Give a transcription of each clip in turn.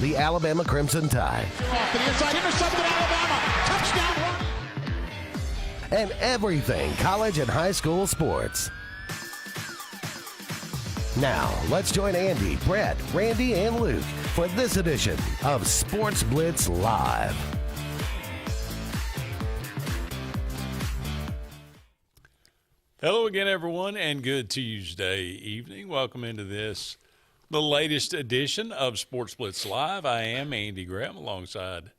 the Alabama Crimson Tide. Off to the inside, intercepted Alabama, touchdown run. And everything college and high school sports. Now, let's join Andy, Brett, Randy, and Luke for this edition of Sports Blitz Live. Hello again, everyone, and good Tuesday evening. Welcome into the latest edition of Sports Blitz Live. I am Andy Graham alongside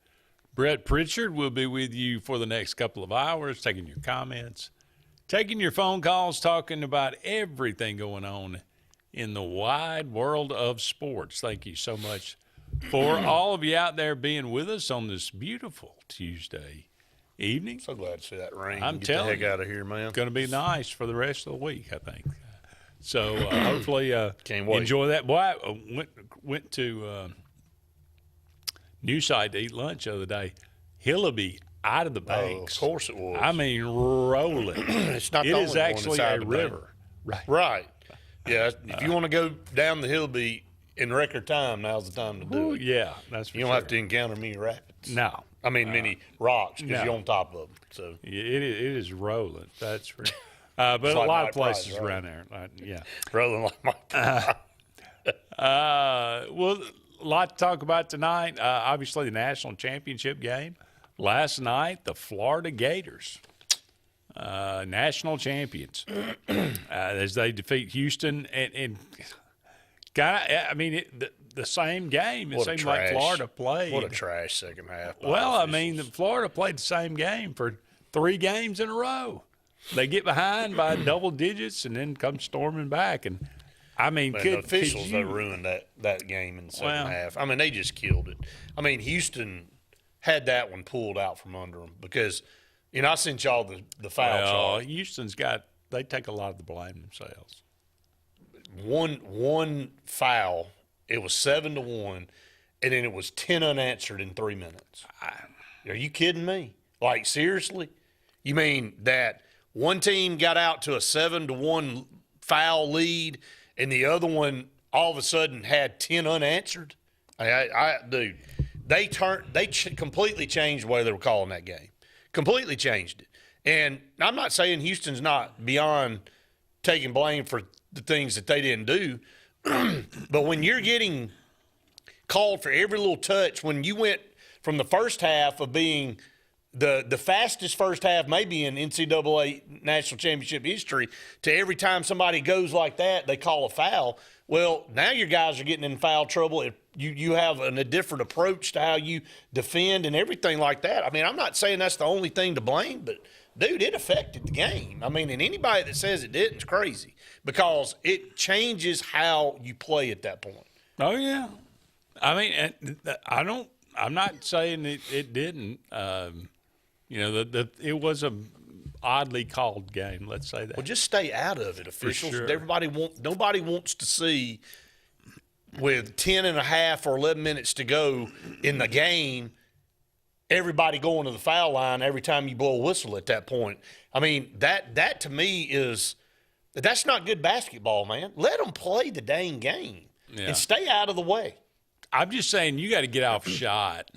Brett Pritchard. We'll be with you for the next couple of hours, taking your comments, taking your phone calls, talking about everything going on in the wide world of sports. Thank you so much for all of you out there being with us on this beautiful Tuesday evening. So glad to see that rain. I'm Get telling the heck you, out of here, man. It's going to be nice for the rest of the week, I think. So hopefully Can't wait. enjoy that. Boy, I went to Newside to eat lunch the other day. Hillaby out of the banks. Of course it was. I mean, rolling. It's not It the is only one actually that's out a of the bank. river. Right. Right. Yeah, if you want to go down the Hillby in record time, now's the time to do Ooh, it. yeah, that's for You don't sure. have to encounter many rapids. No. I mean, many rocks because No. you're on top of them. So It is rolling. That's for but a like lot my of places price, right? around there. Yeah. rolling like my Well, a lot to talk about tonight. Obviously, the national championship game. Last night, the Florida Gators, national champions, as they defeat Houston. And I mean, the same game. It What a seemed like trash. Florida played. What a trash second half. by Well, I the mean, officials. Florida played the same game for 3 games in a row. They get behind by double digits and then come storming back. And, I mean, Man, could the officials you, that ruined that game in the second Well- half. I mean, they just killed it. I mean, Houston had that one pulled out from under them because, I sent y'all the foul chart. Houston's they take a lot of the blame themselves. One foul, it was 7-1, and then it was 10 unanswered in 3 minutes. Are you kidding me? Like, seriously? You mean that one team got out to a 7-1 foul lead, and the other one all of a sudden had 10 unanswered? Dude, they completely changed the way they were calling that game. Completely changed it. And I'm not saying Houston's not beyond taking blame for the things that they didn't do, but when you're getting called for every little touch, when you went from the first half of being the fastest first half maybe in NCAA national championship history to every time somebody goes like that, they call a foul. Well, now your guys are getting in foul trouble. You have a different approach to how you defend and everything like that. I mean, I'm not saying that's the only thing to blame, but, dude, it affected the game. I mean, and anybody that says it didn't is crazy because it changes how you play at that point. Oh, yeah. I mean, I'm not saying it didn't. It was a oddly called game, let's say that. Well, just stay out of it, officials. sure. Nobody wants to see with 10 and a half or 11 minutes to go in the game, everybody going to the foul line every time you blow a whistle at that point. I mean, that to me that's not good basketball, man. Let them play the dang game and stay out of the way. I'm just saying you got to get off a shot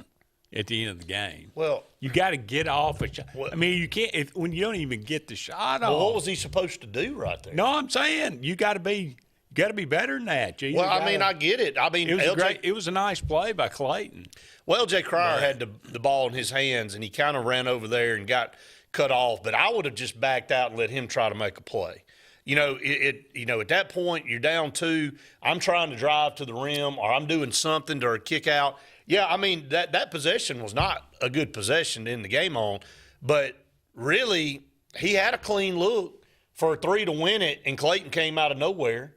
at the end of the game. Well, You got to get off a shot. Well- I mean, you can't when you don't even get the shot off. what was he supposed to do right there? No, I'm saying you got to be better than that. You Well, I gotta- mean, I get it. I mean, it was a nice play by Clayton. Well, Jay Cryer had the ball in his hands, and he kind of ran over there and got cut off. But I would have just backed out and let him try to make a play. At that point, you're down 2. I'm trying to drive to the rim, or I'm doing something to kick out. Yeah, I mean, that possession was not a good possession to end the game on. But really, he had a clean look for a 3 to win it, and Clayton came out of nowhere.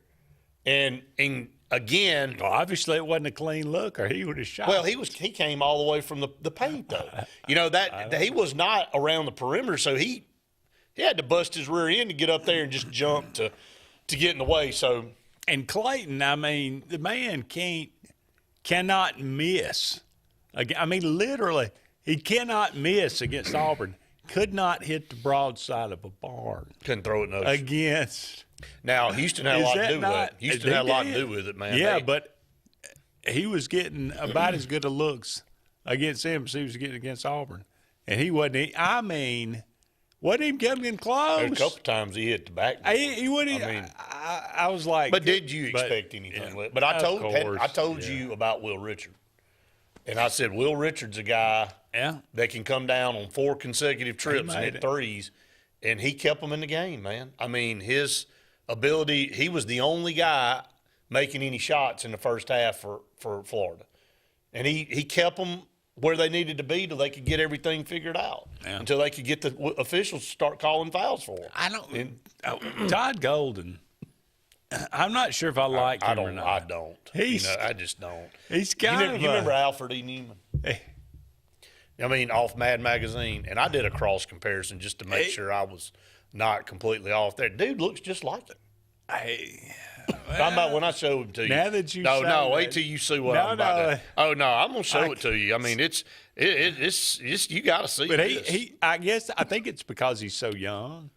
And again, Well, obviously, it wasn't a clean look, or he would have shot. well, he came all the way from the paint though. That he was not around the perimeter, so he had to bust his rear end to get up there and just jump to get in the way. So And Clayton, I mean, the man cannot miss. I mean, literally, he cannot miss against Auburn. Could not hit the broadside of a barn couldn't throw it no. against. Now Houston had a Is lot that to do with not- that. Houston they had a lot to did. do with it, man. Yeah, They- but he was getting about as good a looks against him as he was getting against Auburn, and he wasn't. I mean, wasn't even coming close. There's a couple times he hit the back. He wouldn't. I mean, I was like, but did you expect anything? Yeah, But I of told course, you about Will Richard, and I said Will Richard's a guy that can come down on 4 consecutive trips and hit threes, and he kept them in the game, man. I mean, his ability. He was the only guy making any shots in the first half for Florida, and he kept them where they needed to be till they could get everything figured out, until they could get the officials to start calling fouls for them. Todd Golden. I'm not sure if I like him or not. I don't. I just don't. He's kind of. You remember Alfred E. Newman? I mean, off Mad Magazine, and I did a cross comparison just to make sure I was not completely off there. Dude looks just like him. Talking about when I show him to you. Now that you wait till you see what I'm about to. Oh no, I'm gonna show it to you. I mean, it's you got to see. But this. I think it's because he's so young.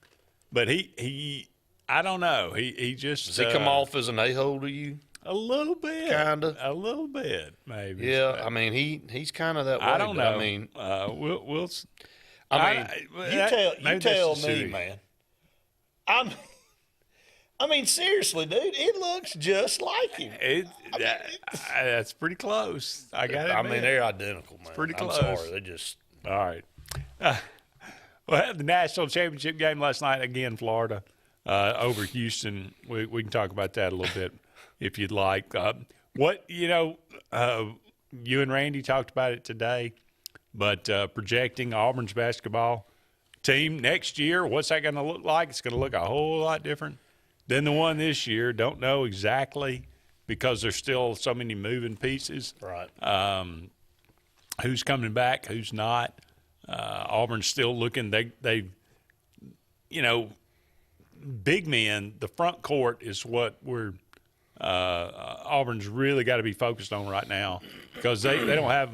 But he I don't know. He just does he come off as an a-hole to you? A little bit, kinda. A little bit, maybe. Yeah, I mean he's kind of that way. I don't know. I mean, we'll. You tell me, man. I mean, seriously, dude, it looks just like him. That's pretty close. I got it. I mean, they're identical, man. It's pretty close. I'm sorry, they just. All right. Well, had the national championship game last night again, Florida over Houston. We can talk about that a little bit if you'd like. You and Randy talked about it today, but projecting Auburn's basketball team next year, what's that going to look like? It's going to look a whole lot different than the one this year. Don't know exactly because there's still so many moving pieces. Right. Who's coming back? Who's not? Auburn's still looking. They, big men. The front court is what Auburn's really got to be focused on right now because they don't have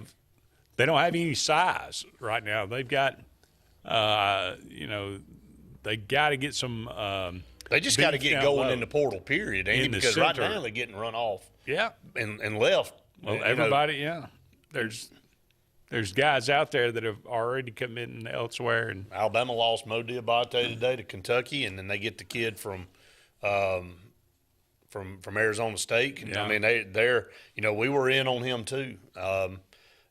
any size right now. They've got they got to get some. They just got to get going in the portal period, Andy, because right now they're getting run off. Yeah, and left. Well, everybody, There's guys out there that have already committed elsewhere. And Alabama lost Mo Diabate today to Kentucky, and then they get the kid from Arizona State. And, I mean, they're we were in on him too. I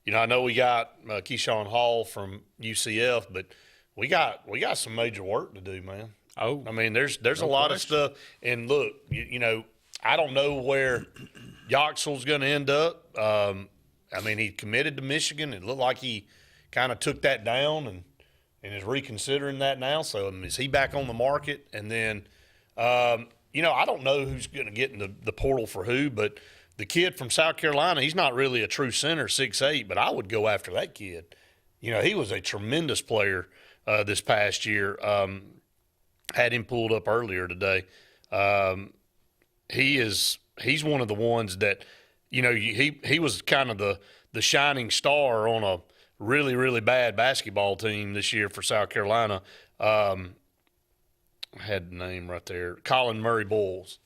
know we got Keyshawn Hall from UCF, but we got some major work to do, man. Oh, I mean, there's a lot of stuff. And look, I don't know where Yoxel's going to end up. I mean, he committed to Michigan. It looked like he kind of took that down and is reconsidering that now. So, I mean, is he back on the market? And then, I don't know who's going to get in the portal for who, but the kid from South Carolina, he's not really a true center, 6'8", but I would go after that kid. He was a tremendous player this past year. Had him pulled up earlier today. He's one of the ones that – he was kind of the shining star on a really, really bad basketball team this year for South Carolina. I had the name right there, Colin Murray Boyles.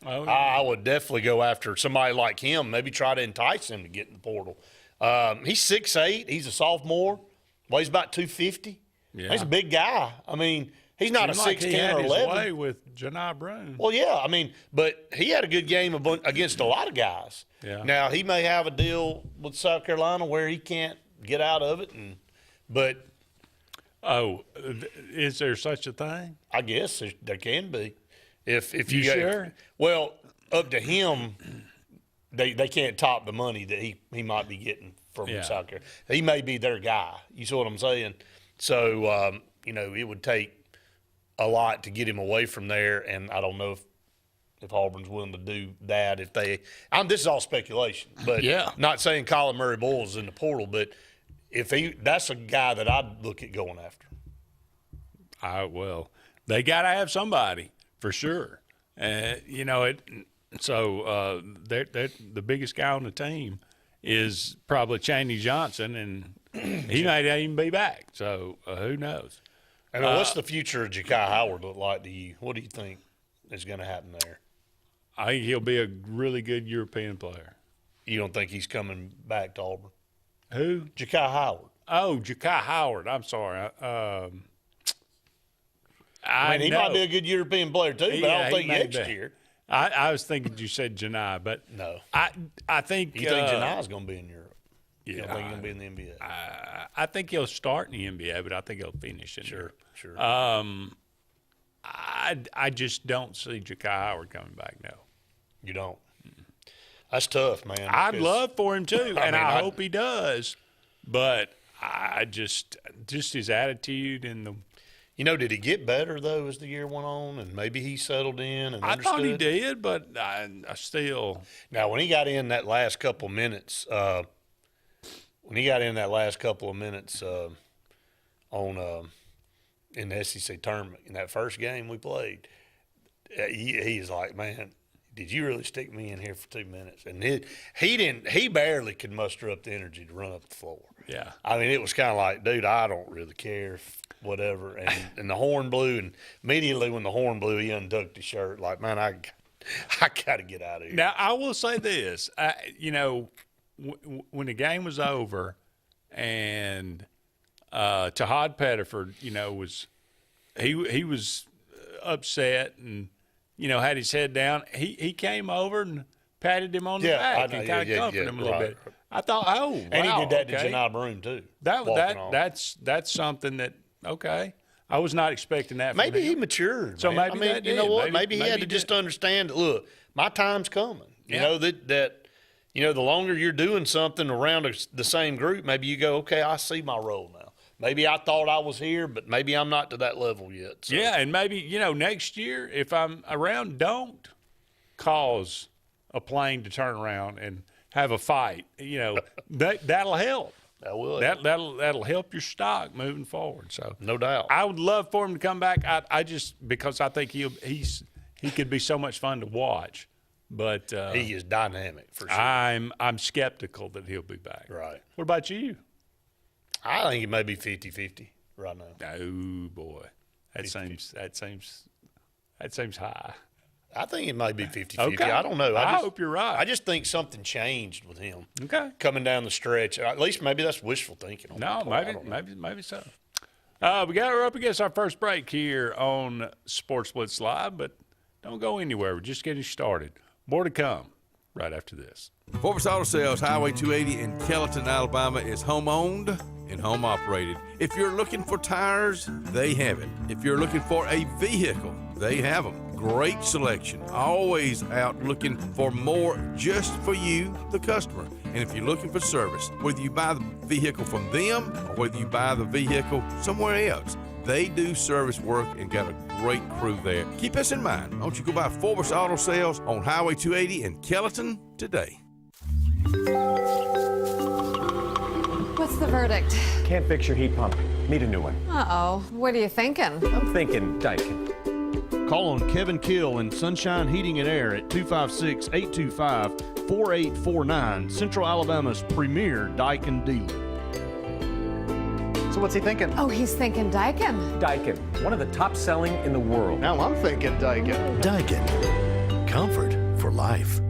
Oh, yeah. I would definitely go after somebody like him, maybe try to entice him to get in the portal. He's 6'8". He's a sophomore, weighs about 250. Yeah. He's a big guy. I mean, he's not a 6'10" or 11. His way with Janai Brown. Well, yeah, I mean, but he had a good game against a lot of guys. Yeah. Now he may have a deal with South Carolina where he can't get out of it, but is there such a thing? I guess there can be. If you sure? Well, up to him, they can't top the money that he might be getting from South Carolina. He may be their guy. You see what I'm saying? So it would take a lot to get him away from there, and I don't know if Auburn's willing to do that. This is all speculation, but not saying Colin Murray Boyles is in the portal, but that's a guy that I'd look at going after. Well, they got to have somebody for sure. So the biggest guy on the team is probably Chaney Johnson, and he might not even be back. So who knows? And what's the future of Ja'Kai Howard look like to you? What do you think is going to happen there? I think he'll be a really good European player. You don't think he's coming back to Auburn? Who? Ja'Kai Howard. Oh, Ja'Kai Howard. I'm sorry. I mean, he might be a good European player too, but I don't think next year. I was thinking you said Janai, but no. I think you think Janai's going to be in Europe. Yeah, you don't think he's going to be in the NBA? I think he'll start in the NBA, but I think he'll finish in Europe. Sure. I just don't see Ja'Kai Howard coming back. No, you don't. That's tough, man. I'd love for him too, and I hope he does. But I just his attitude and the. You know, did he get better, though, as the year went on, and maybe he settled in and understood? I thought he did, but I still – Now, when he got in that last couple of minutes on in the SEC tournament, in that first game we played, he's like, man, did you really stick me in here for 2 minutes? And he barely could muster up the energy to run up the floor. Yeah. I mean, it was kind of like, dude, I don't really care whatever. And the horn blew, and immediately when the horn blew, he untucked his shirt. Like, man, I got to get out of here. Now, I will say this. When the game was over and Tahad Pettiford, was he was upset and, had his head down. He came over and patted him on the back and kind of comforted him a little bit. I thought, and he did that to Janai Broome too. That's something that I was not expecting that. Maybe he matured. So man. maybe you know what? Maybe he had to just understand. Look, my time's coming. You know that the longer you're doing something around the same group, maybe you go, okay, I see my role now. Maybe I thought I was here, but maybe I'm not to that level yet. So. Yeah, and maybe next year if I'm around, don't cause a plane to turn around and have a fight. That'll help. That will. That'll help your stock moving forward. So no doubt. I would love for him to come back. I just because I think he could be so much fun to watch. But he is dynamic for sure. I'm skeptical that he'll be back. Right. What about you? I think it may be 50-50 right now. Oh boy, that seems high. I think it may be 50-50. Okay. I don't know. I hope you're right. I just think something changed with him. Okay. Coming down the stretch. At least maybe that's wishful thinking. Maybe so. We're up against our first break here on Sports Blitz Live, but don't go anywhere. We're just getting started. More to come right after this. Sportz Auto Sales, Highway 280 in Kellyton, Alabama, is home-owned and home-operated. If you're looking for tires, they have it. If you're looking for a vehicle, they have them. Great selection. Always out looking for more just for you, the customer. And if you're looking for service, whether you buy the vehicle from them or whether you buy the vehicle somewhere else, they do service work and got a great crew there. Keep us in mind. Don't you go by Sportz Auto Sales on Highway 280 in Kellyton today. What's the verdict? Can't fix your heat pump. Need a new one. Uh-oh. What are you thinking? I'm thinking Daikin. Call on Kevin Kill and Sunshine Heating and Air at 256-825-4849, Central Alabama's premier Daikin dealer. So what's he thinking? Oh, he's thinking Daikin. Daikin, one of the top selling in the world. Now I'm thinking Daikin. Daikin, comfort for life.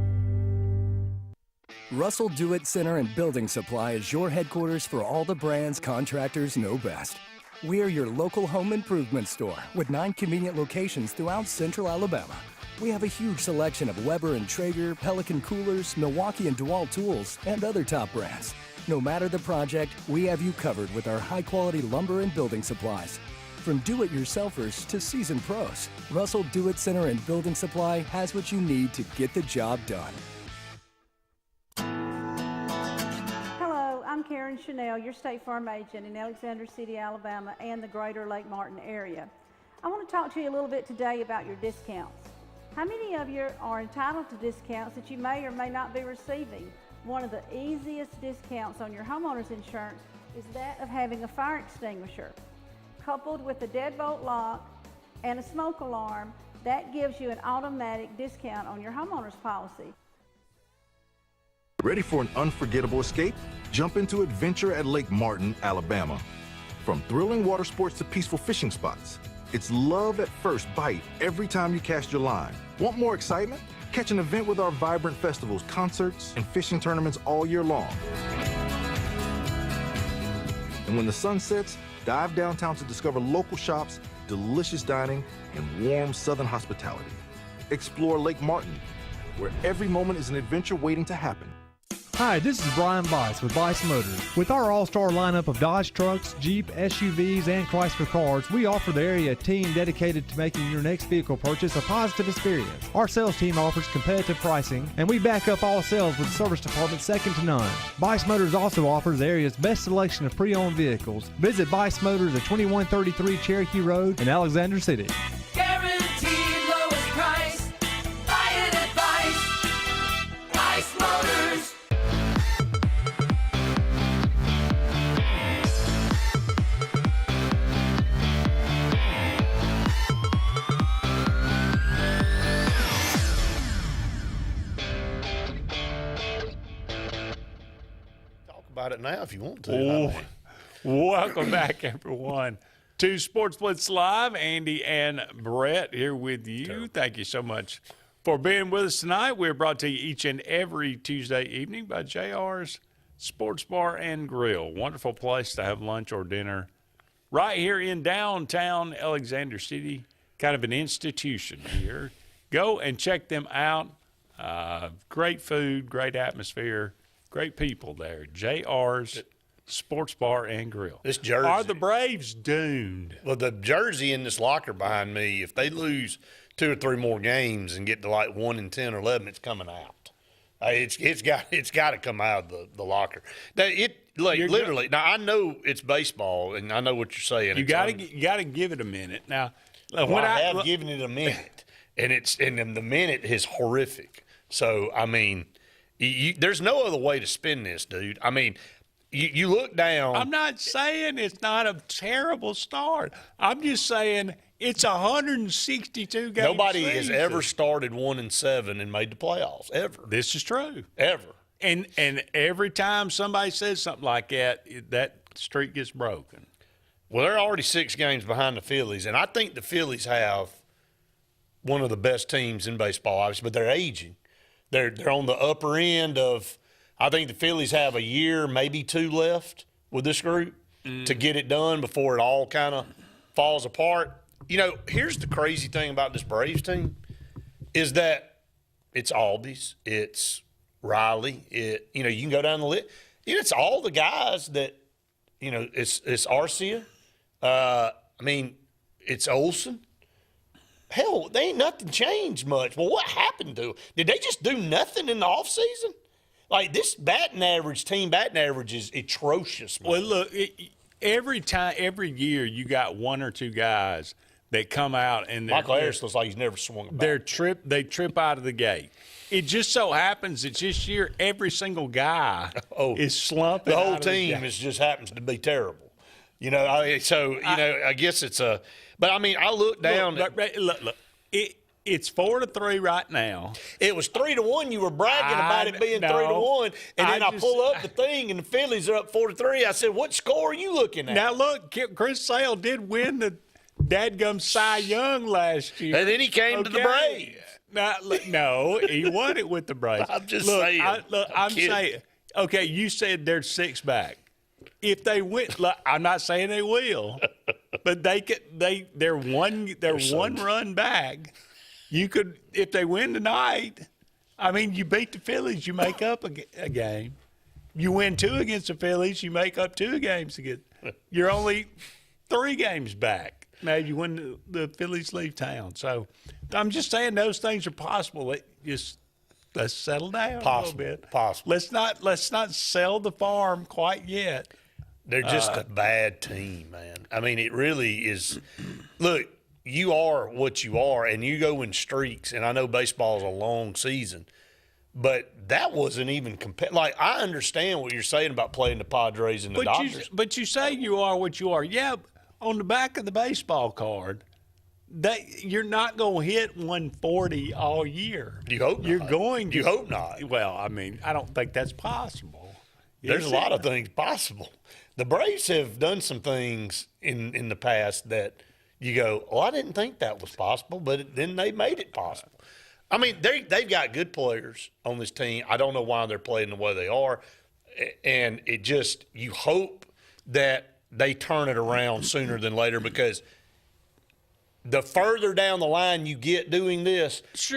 Russell Do-It Center and Building Supply is your headquarters for all the brands contractors know best. We are your local home improvement store with 9 convenient locations throughout Central Alabama. We have a huge selection of Weber and Traeger, Pelican coolers, Milwaukee and DeWalt tools, and other top brands. No matter the project, we have you covered with our high-quality lumber and building supplies. From do-it-yourselfers to seasoned pros, Russell Do-It Center and Building Supply has what you need to get the job done. I'm Karen Chanel, your State Farm agent in Alexander City, Alabama, and the greater Lake Martin area. I want to talk to you a little bit today about your discounts. How many of you are entitled to discounts that you may or may not be receiving? One of the easiest discounts on your homeowner's insurance is that of having a fire extinguisher. Coupled with a deadbolt lock and a smoke alarm, that gives you an automatic discount on your homeowner's policy. Ready for an unforgettable escape? Jump into adventure at Lake Martin, Alabama. From thrilling water sports to peaceful fishing spots, it's love at first bite every time you cast your line. Want more excitement? Catch an event with our vibrant festivals, concerts, and fishing tournaments all year long. And when the sun sets, dive downtown to discover local shops, delicious dining, and warm southern hospitality. Explore Lake Martin, where every moment is an adventure waiting to happen. Hi, this is Brian Bice with Bice Motors. With our all-star lineup of Dodge trucks, Jeep, SUVs, and Chrysler cars, we offer the area a team dedicated to making your next vehicle purchase a positive experience. Our sales team offers competitive pricing, and we back up all sales with a service department second to none. Bice Motors also offers the area's best selection of pre-owned vehicles. Visit Bice Motors at 2133 Cherokee Road in Alexander City. Guaranteed lowest price. Buy it at Bice. Bice Motors. About it now if you want to. Oh, welcome back, everyone, to Sports Blitz Live. Andy and Brett here with you. Sure. Thank you so much for being with us tonight. We're brought to you each and every Tuesday evening by JR's Sports Bar and Grill. Wonderful place to have lunch or dinner right here in downtown Alexander City. Kind of an institution here. Go and check them out. Great food, great atmosphere. Great people there. JR's Sports Bar and Grill. This jersey. Are the Braves doomed? Well, the jersey in this locker behind me, if they lose 2 or 3 more games and get to like 1-10 or 11, it's coming out. It's got to come out of the locker. Literally. Now I know it's baseball, and I know what you're saying. You got to give it a minute. Now, I have given it a minute, and the minute is horrific. So I mean. There's no other way to spin this, dude. I mean, you look down. I'm not saying it's not a terrible start. I'm just saying it's 162 games. Nobody has ever started 1-7 and made the playoffs, ever. This is true. Ever. And every time somebody says something like that, that streak gets broken. Well, they're already 6 games behind the Phillies, and I think the Phillies have one of the best teams in baseball, obviously, but they're aging. They're on the upper end of – I think the Phillies have a year, maybe 2 left with this group to get it done before it all kind of falls apart. You know, here's the crazy thing about this Braves team is that it's Albies, it's Riley, you can go down the list. It's all the guys that – it's Arcia. It's Olsen. Hell, they ain't nothing changed much. Well, what happened to them? Did they just do nothing in the offseason? Like, this team batting average is atrocious, man. Well, look, every year you got 1 or 2 guys that come out and Michael Harris looks like he's never swung a bat. They trip out of the gate. It just so happens that this year every single guy is slumping. The whole team just happens to be terrible. I guess it's a – but, I look down. Look, it's 4-3 right now. It was 3-1. You were bragging about it being 3-1, and then I pull up the thing, and the Phillies are up 4-3. I said, "What score are you looking at?" Now look, Chris Sale did win the dadgum Cy Young last year, and then he came to the Braves. No, he won it with the Braves. I'm just saying. I'm saying. Okay, you said they're 6 back. If they win, I'm not saying they will, but they're one run back. You could, if they win tonight. You beat the Phillies, you make up a game. You win 2 against the Phillies, you make up 2 games against. You're only 3 games back. Maybe when the Phillies leave town. So I'm just saying those things are possible. Let's settle down a little bit. Possible. Let's not sell the farm quite yet. They're just a bad team, man. It really is. Look, you are what you are, and you go in streaks, and I know baseball is a long season, but that wasn't even Like, I understand what you're saying about playing the Padres and the Dodgers. But you say you are what you are. Yeah, on the back of the baseball card, you're not going to hit 140 all year. You hope not. You're going to. You hope not. Well, I don't think that's possible. There's a lot of things possible. The Braves have done some things in the past that you go, I didn't think that was possible, but then they made it possible. I mean, they've got good players on this team. I don't know why they're playing the way they are. And it just, you hope that they turn it around sooner than later, because the further down the line you get doing this, it's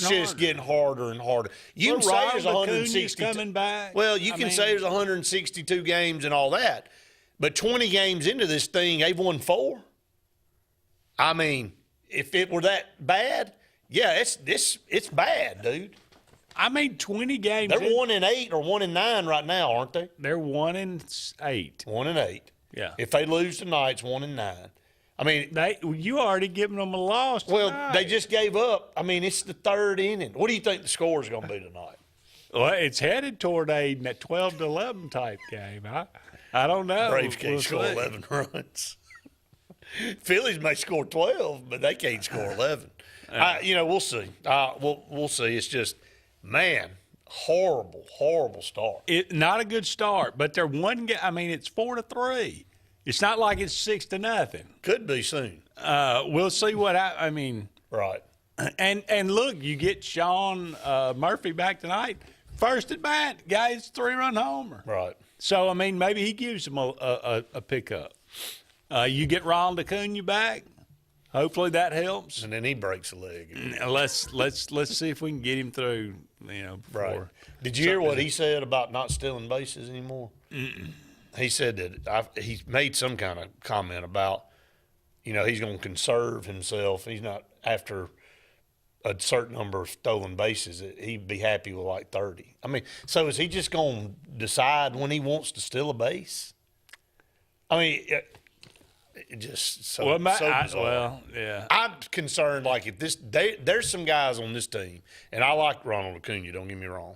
just getting harder and harder. You can say there's 160 coming back. Well, you can say there's 162 games and all that, but 20 games into this thing, they've won 4. I mean, if it were that bad, yeah, it's bad, dude. I mean, 20 games. They're 1-8 or 1-9 right now, aren't they? They're 1-8. 1-8. Yeah. If they lose tonight, it's 1-9. I mean, you already given them a loss tonight. Well, they just gave up. I mean, it's the 3rd inning. What do you think the score is going to be tonight? Well, it's headed toward a 12-11 type game. I don't know. Braves can't score 11 runs. Phillies may score 12, but they can't score 11. We'll see. We'll see. It's just, man, horrible start. Not a good start, but they're one game. I mean, it's 4-3. It's not like it's 6-0. Could be soon. We'll see what right. And look, you get Sean Murphy back tonight. First at bat, guy's 3-run homer. Right. So I mean, maybe he gives them a pickup. You get Ronald Acuna back. Hopefully that helps. And then he breaks a leg. Let's see if we can get him through. Right. Did you hear what he said about not stealing bases anymore? Mm-mm. He said that he made some kind of comment about, he's going to conserve himself. He's not after a certain number of stolen bases. He'd be happy with like 30. I mean, so is he just going to decide when he wants to steal a base? I mean, it just so bizarre. Yeah. I'm concerned. Like if there's some guys on this team, and I like Ronald Acuna. Don't get me wrong,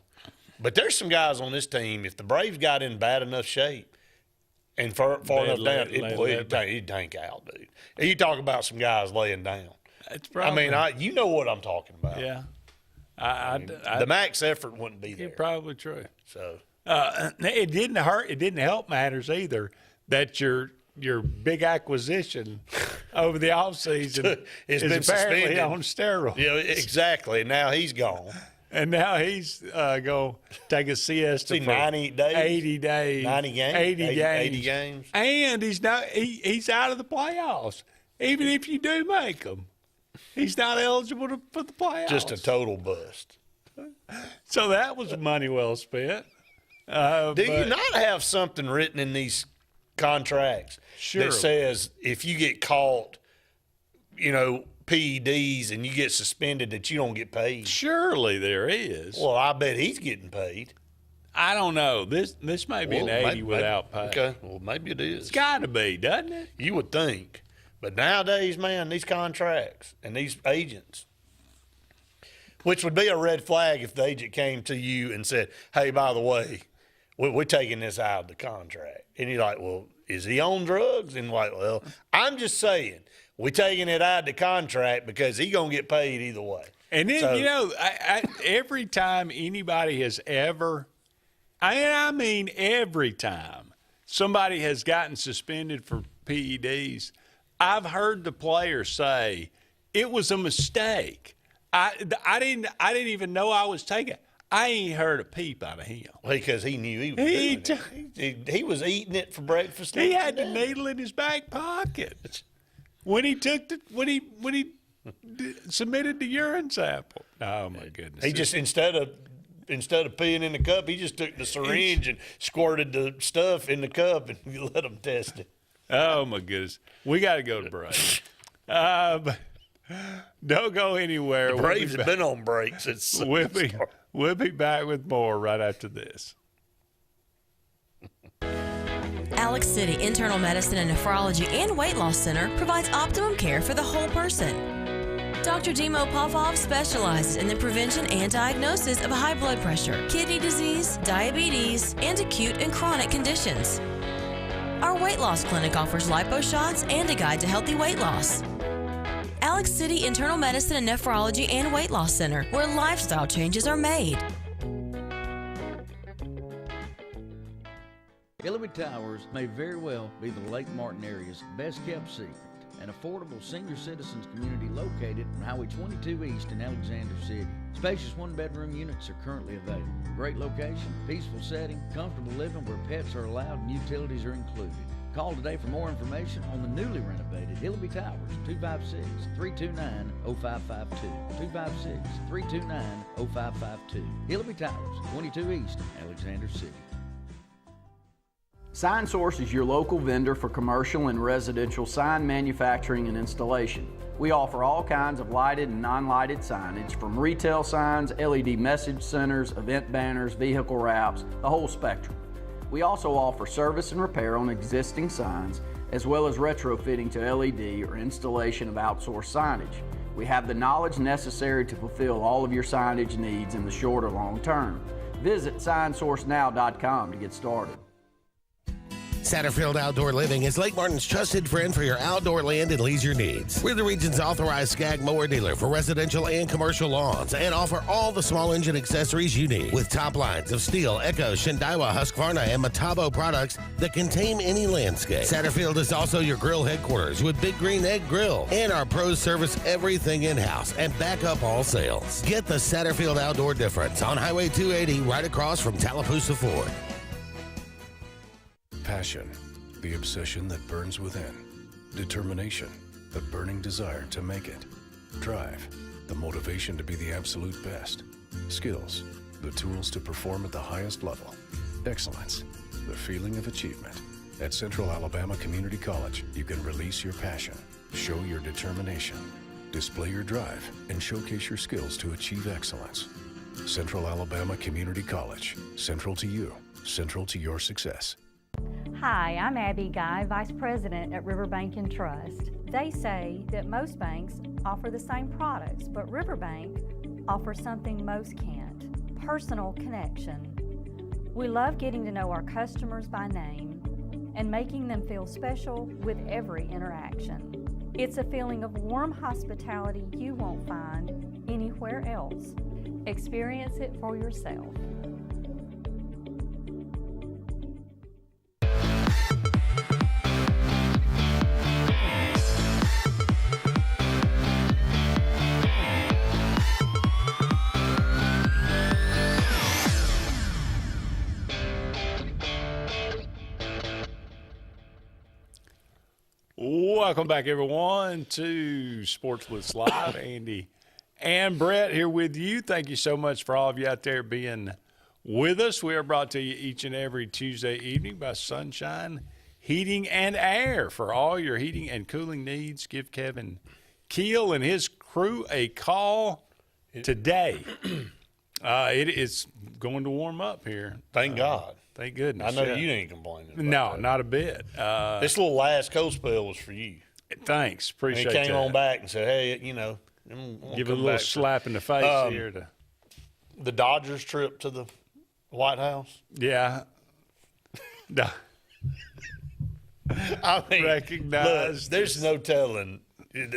but there's some guys on this team. If the Braves got in bad enough shape and far enough down, he'd tank out, dude. And you talk about some guys laying down. It's probably, you know what I'm talking about. Yeah. The max effort wouldn't be there. It's probably true. So it didn't hurt. It didn't help matters either that your big acquisition over the offseason is been apparently suspended on steroids. Yeah, exactly. Now he's gone. And now he's going to take a siesta for 90 days? 80 days. 90 games? 80 games. And he's out of the playoffs. Even if you do make them, he's not eligible for the playoffs. Just a total bust. So that was money well spent. Do you not have something written in these contracts that says if you get caught, PEDs and you get suspended that you don't get paid? Surely there is. Well, I bet he's getting paid. I don't know. This may be an 80 without pay. Okay, well, maybe it is. It's got to be, doesn't it? You would think. But nowadays, man, these contracts and these agents, which would be a red flag if the agent came to you and said, hey, by the way, we're taking this out of the contract. And you're like, well, is he on drugs? And like, well, I'm just saying, we're taking it out of the contract because he's going to get paid either way. And then, every time anybody has ever, I mean every time somebody has gotten suspended for PEDs, I've heard the player say, it was a mistake. I didn't even know I was taking it. I ain't heard a peep out of him. Because he knew he was doing it. He was eating it for breakfast. He had the needle in his back pocket when he submitted the urine sample. Oh my goodness! He just instead of peeing in the cup, he just took the syringe and squirted the stuff in the cup and let them test it. Oh my goodness! We got to go to break. Don't go anywhere. The Braves have been on break since. We'll be back with more right after this. Alex City Internal Medicine and Nephrology and Weight Loss Center provides optimum care for the whole person. Dr. Dimo Popov specializes in the prevention and diagnosis of high blood pressure, kidney disease, diabetes, and acute and chronic conditions. Our weight loss clinic offers lipo shots and a guide to healthy weight loss. Alex City Internal Medicine and Nephrology and Weight Loss Center, where lifestyle changes are made. Illinois Towers may very well be the Lake Martin area's best kept secret, an affordable senior citizens community located on Highway 22 East in Alexander City. Spacious one-bedroom units are currently available. Great location, peaceful setting, comfortable living where pets are allowed and utilities are included. Call today for more information on the newly renovated Hillaby Towers, 256-329-0552. 256-329-0552. Hillaby Towers, 22 East, Alexander City. Sign Source is your local vendor for commercial and residential sign manufacturing and installation. We offer all kinds of lighted and non-lighted signage, from retail signs, LED message centers, event banners, vehicle wraps, the whole spectrum. We also offer service and repair on existing signs, as well as retrofitting to LED or installation of outsourced signage. We have the knowledge necessary to fulfill all of your signage needs in the short or long term. Visit signsourcenow.com to get started. Satterfield Outdoor Living is Lake Martin's trusted friend for your outdoor land and leisure needs. We're the region's authorized Skag mower dealer for residential and commercial lawns and offer all the small engine accessories you need. With top lines of Steel, Echo, Shindaiwa, Husqvarna, and Metabo products that can tame any landscape. Satterfield is also your grill headquarters with Big Green Egg Grill. And our pros service everything in-house and back up all sales. Get the Satterfield Outdoor difference on Highway 280 right across from Tallapoosa Ford. Passion, the obsession that burns within. Determination, the burning desire to make it. Drive, the motivation to be the absolute best. Skills, the tools to perform at the highest level. Excellence, the feeling of achievement. At Central Alabama Community College, you can release your passion, show your determination, display your drive, and showcase your skills to achieve excellence. Central Alabama Community College, central to you, central to your success. Hi, I'm Abby Guy, Vice President at Riverbank and Trust. They say that most banks offer the same products, but Riverbank offers something most can't: personal connection. We love getting to know our customers by name and making them feel special with every interaction. It's a feeling of warm hospitality you won't find anywhere else. Experience it for yourself. Welcome back, everyone, to Sports Blitz Live. Andy and Brett here with you. Thank you so much for all of you out there being with us. We are brought to you each and every Tuesday evening by Sunshine Heating and Air. For all your heating and cooling needs, give Kevin Keel and his crew a call today. It is going to warm up here. Thank God. Thank goodness. I know you ain't complaining about No, that. not a bit. This little last cold spell was for you. Thanks. Appreciate and he came that. on back and said, hey, you know, give it a little slap in the face here. The Dodgers trip to the White House? Yeah. I mean, recognize look, there's no telling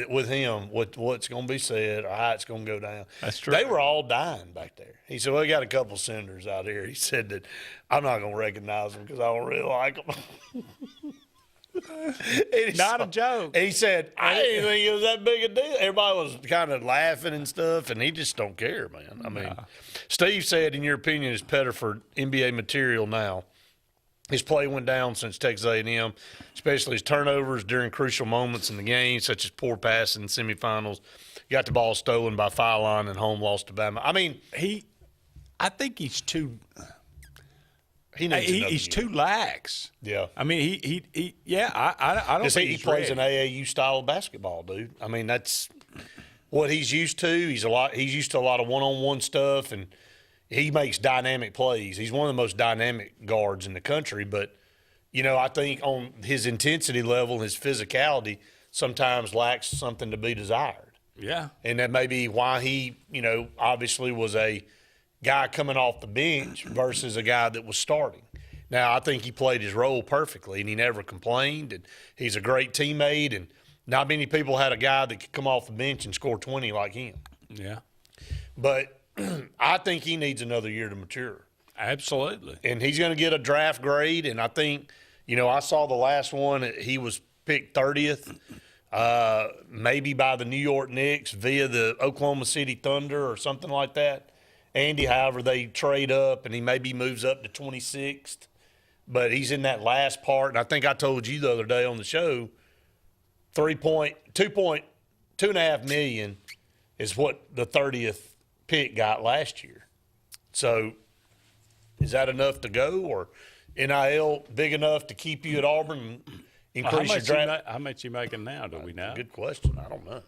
with him what's going to be said or how it's going to go down. That's true. They were all dying back there. He said, well, we got a couple senators out here. He said that I'm not going to recognize them because I don't really like them. Not a joke. And he said, I didn't think it was that big a deal. Everybody was kind of laughing and stuff, and he just don't care, man. I mean, Steve said, in your opinion, is Pettiford NBA material now? His play went down since Texas A&M, especially his turnovers during crucial moments in the game, such as poor passing in semifinals. Got the ball stolen by Phylon and home lost to Bama. I mean, I think he's too. He's too lax. Yeah. I mean, I don't think he he's plays ready. an AAU style of basketball, dude. I mean, that's what he's used to. He's used to a lot of one-on-one stuff, and he makes dynamic plays. He's one of the most dynamic guards in the country, but, you know, I think on his intensity level, his physicality sometimes lacks something to be desired. Yeah. And that may be why he, you know, obviously was a guy coming off the bench versus a guy that was starting. Now, I think he played his role perfectly, and he never complained, and he's a great teammate, and not many people had a guy that could come off the bench and score 20 like him. Yeah. But I think he needs another year to mature. Absolutely. And he's going to get a draft grade, and I think, you know, I saw the last one, he was picked 30th maybe by the New York Knicks via the Oklahoma City Thunder or something like that. Andy, however, they trade up, and he maybe moves up to 26th. But he's in that last part. And I think I told you the other day on the show, $2.5 million is what the 30th pick got last year. So is that enough to go, or NIL big enough to keep you at Auburn and increase your draft? How much you making now? Do we know? Good question. I don't know.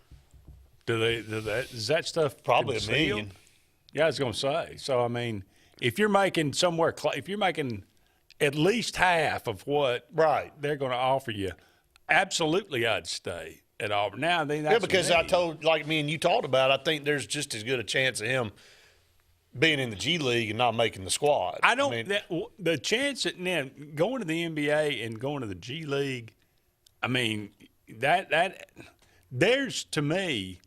Is that stuff probably concealed? $1 million? Yeah, I was going to say. So I mean, if you're making if you're making at least half of what they're going to offer you, absolutely, I'd stay at Auburn. Now, because I told, like me and you talked about, I think there's just as good a chance of him being in the G League and not making the squad. The chance that now going to the NBA and going to the G League, I mean, that there's to me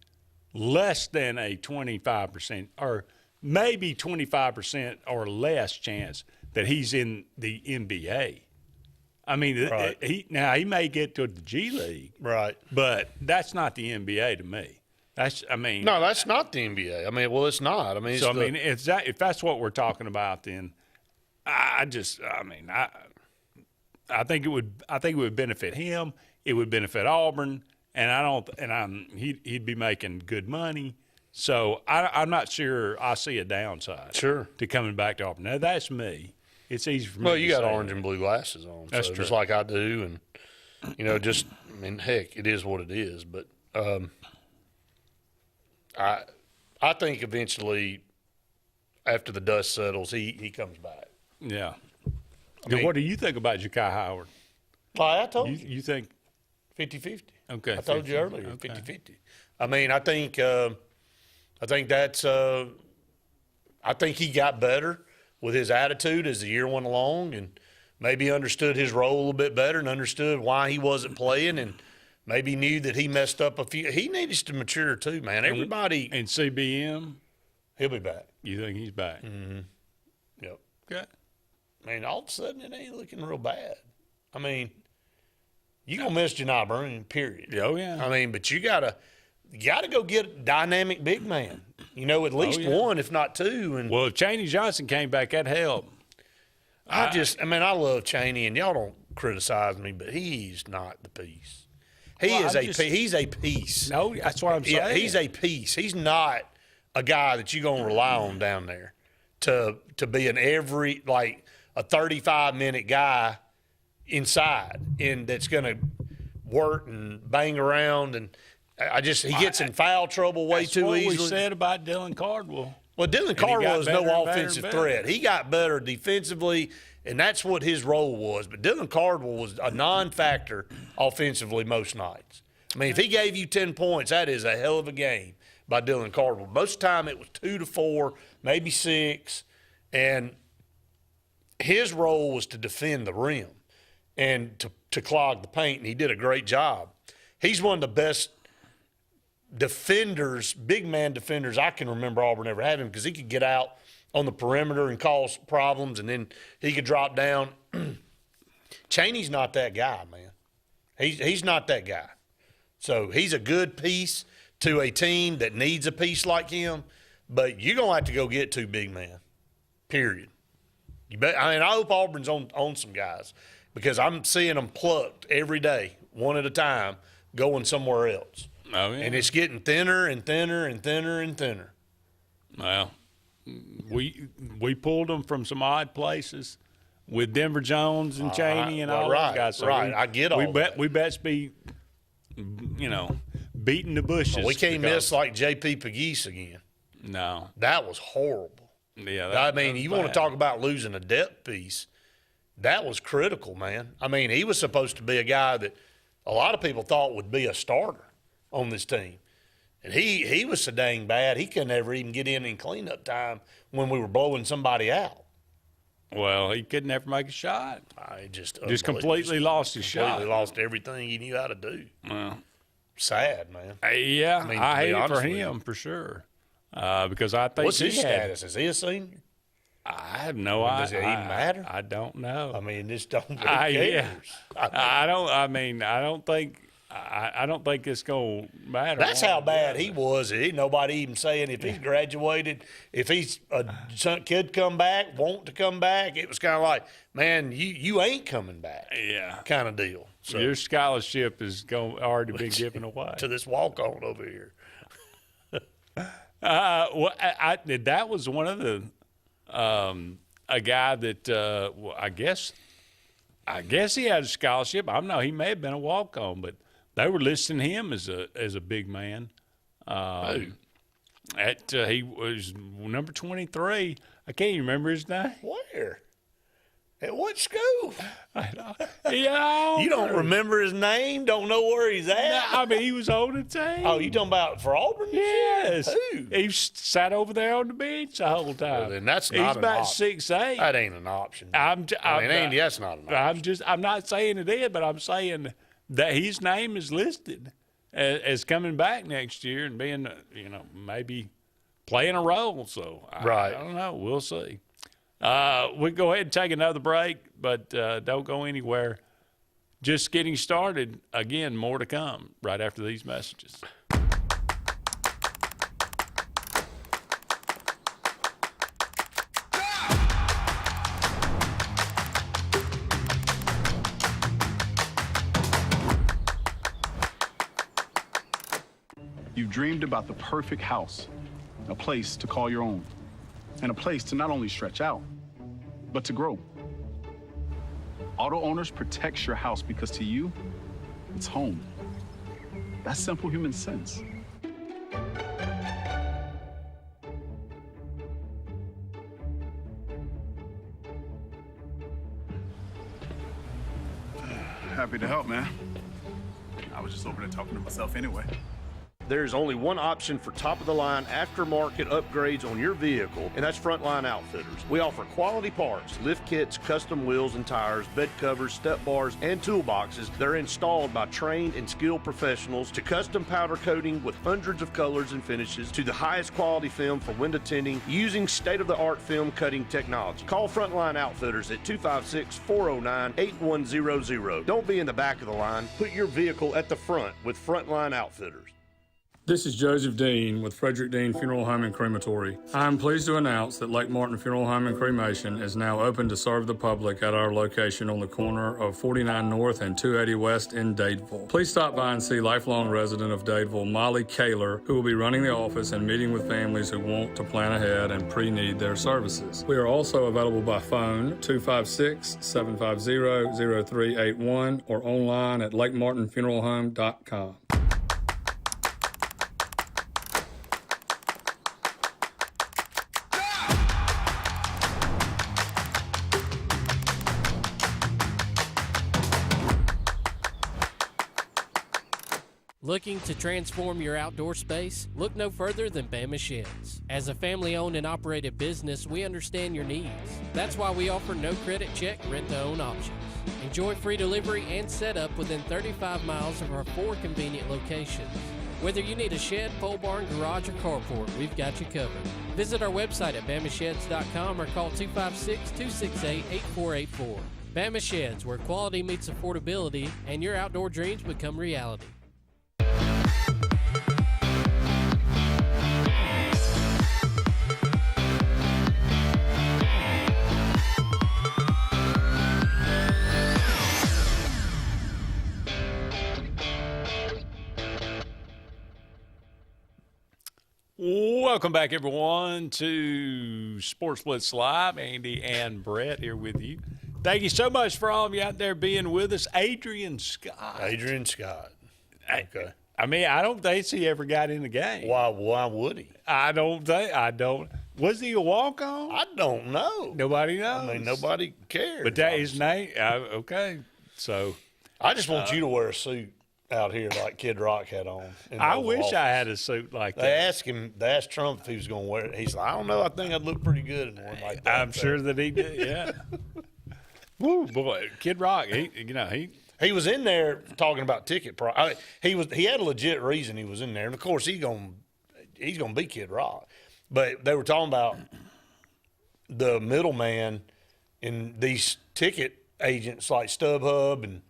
less than a 25% or maybe 25% or less chance that he's in the NBA. I mean, he may get to the G League, right? But that's not the NBA to me. That's not the NBA. I mean, well, it's not. I mean, if that's what we're talking about, then I think it would benefit him. It would benefit Auburn, and he'd be making good money. So I'm not sure I see a downside to coming back to Auburn. Now that's me. It's easy for me. Well, you got orange and blue glasses on, that's so true. Just like I do, and heck, it is what it is. But I think eventually, after the dust settles, he comes back. Yeah. What do you think about Ja'Kai Howard? Well, I told you. You think 50-50. Okay. I told you earlier, 50-50. I mean, I think that's. I think he got better with his attitude as the year went along, and maybe understood his role a little bit better and understood why he wasn't playing, and maybe knew that he messed up a few. He needs to mature too, man. Everybody. And CBM, he'll be back. You think he's back? Mm-hmm. Yep. Okay. I mean, all of a sudden it ain't looking real bad. I mean, you gonna miss Janai Brune, period. Oh yeah. I mean, but you gotta go get a dynamic big man. At least one, if not two. And well, if Chaney Johnson came back, that'd help. I love Chaney, and y'all don't criticize me, but he's not the piece. He's a piece. No, that's what I'm saying. Yeah, he's a piece. He's not a guy that you're gonna rely on down there to be a 35-minute guy inside, and that's gonna work and bang around, and he gets in foul trouble way too easily. That's what we said about Dylan Cardwell. Well, Dylan Cardwell is no offensive threat. He got better defensively, and that's what his role was. But Dylan Cardwell was a non-factor offensively most nights. I mean, if he gave you 10 points, that is a hell of a game by Dylan Cardwell. Most of the time it was 2 to 4, maybe 6, and his role was to defend the rim and to clog the paint, and he did a great job. He's one of the best defenders, big man defenders I can remember Auburn ever having, because he could get out on the perimeter and cause problems, and then he could drop down. Chaney's not that guy, man. He's not that guy. So he's a good piece to a team that needs a piece like him, but you're going to have to go get 2 big men, period. I hope Auburn's on some guys, because I'm seeing them plucked every day, one at a time, going somewhere else. Oh, yeah. And it's getting thinner and thinner and thinner and thinner. Well, we pulled them from some odd places with Denver Jones and Chaney and all those guys. So I get all that. We best be, beating the bushes. Well, we can't miss like J.P. Pegues again. No. That was horrible. Yeah. I mean, you want to talk about losing a depth piece. That was critical, man. I mean, he was supposed to be a guy that a lot of people thought would be a starter on this team. And he was so dang bad, he couldn't ever even get in cleanup time when we were blowing somebody out. Well, he could never make a shot. I just completely lost his shot. Completely lost everything he knew how to do. Well, sad, man. Yeah, I hate it for him for sure. Because I think what's his status? Is he a senior? I have no idea. Does it even matter? I don't know. I mean, just don't. Who cares? Yeah. I don't think. I don't think it's going to matter. That's how bad he was. Ain't nobody even saying if he's graduated, if he's a kid come back, want to come back. It was kind of like, man, you ain't coming back. Yeah. Kind of deal. So, your scholarship is already been given away. To this walk-on over here. Well, that was one of the a guy that well, I guess he had a scholarship. I don't know. He may have been a walk-on, but they were listing him as a big man. He was number 23. I can't even remember his name. Where? At what school? Yeah, you don't remember his name? Don't know where he's at? No, I mean, he was on the team. Oh, you talking about for Auburn? Yes. Who? He sat over there on the bench the whole time. Well, then that's not He's an about option. 6'8". That ain't an option. Andy, that's not an option. I'm not saying it is, but I'm saying that his name is listed as coming back next year and being, maybe playing a role. So I don't know. We'll see. We'll go ahead and take another break, but don't go anywhere. Just getting started. Again, more to come right after these messages. You've dreamed about the perfect house, a place to call your own, and a place to not only stretch out, but to grow. Auto Owners protects your house because to you, it's home. That's simple human sense. Happy to help, man. I was just over there talking to myself anyway. There's only one option for top-of-the-line aftermarket upgrades on your vehicle, and that's Frontline Outfitters. We offer quality parts, lift kits, custom wheels and tires, bed covers, step bars, and toolboxes that are installed by trained and skilled professionals, to custom powder coating with hundreds of colors and finishes, to the highest quality film for window tinting using state-of-the-art film cutting technology. Call Frontline Outfitters at 256-409-8100. Don't be in the back of the line. Put your vehicle at the front with Frontline Outfitters. This is Joseph Dean with Frederick Dean Funeral Home and Crematory. I am pleased to announce that Lake Martin Funeral Home and Cremation is now open to serve the public at our location on the corner of 49 North and 280 West in Dadeville. Please stop by and see lifelong resident of Dadeville, Molly Kaler, who will be running the office and meeting with families who want to plan ahead and pre-need their services. We are also available by phone 256-750-0381 or online at lakemartinfuneralhome.com. Looking to transform your outdoor space? Look no further than Bama Sheds. As a family-owned and operated business, we understand your needs. That's why we offer no credit check, rent-to-own options. Enjoy free delivery and setup within 35 miles of our 4 convenient locations. Whether you need a shed, pole barn, garage, or carport, we've got you covered. Visit our website at bamasheds.com or call 256-268-8484. Bama Sheds, where quality meets affordability and your outdoor dreams become reality. Welcome back, everyone, to Sports Blitz Live. Andy and Brett here with you. Thank you so much for all of you out there being with us. Adrian Scott. Okay. I mean, I don't think he ever got in the game. Why would he? I don't. Was he a walk-on? I don't know. Nobody knows. I mean, nobody cares. But that his name. Okay. So I just want you to wear a suit out here like Kid Rock had on. I wish I had a suit like that. They asked Trump if he was going to wear it. He's like, I don't know. I think I'd look pretty good in one like that. I'm sure that he did. Yeah. Woo, boy, Kid Rock. He was in there talking about ticket price. He had a legit reason he was in there, and of course he's gonna be Kid Rock. But they were talking about the middleman in these ticket agents like StubHub and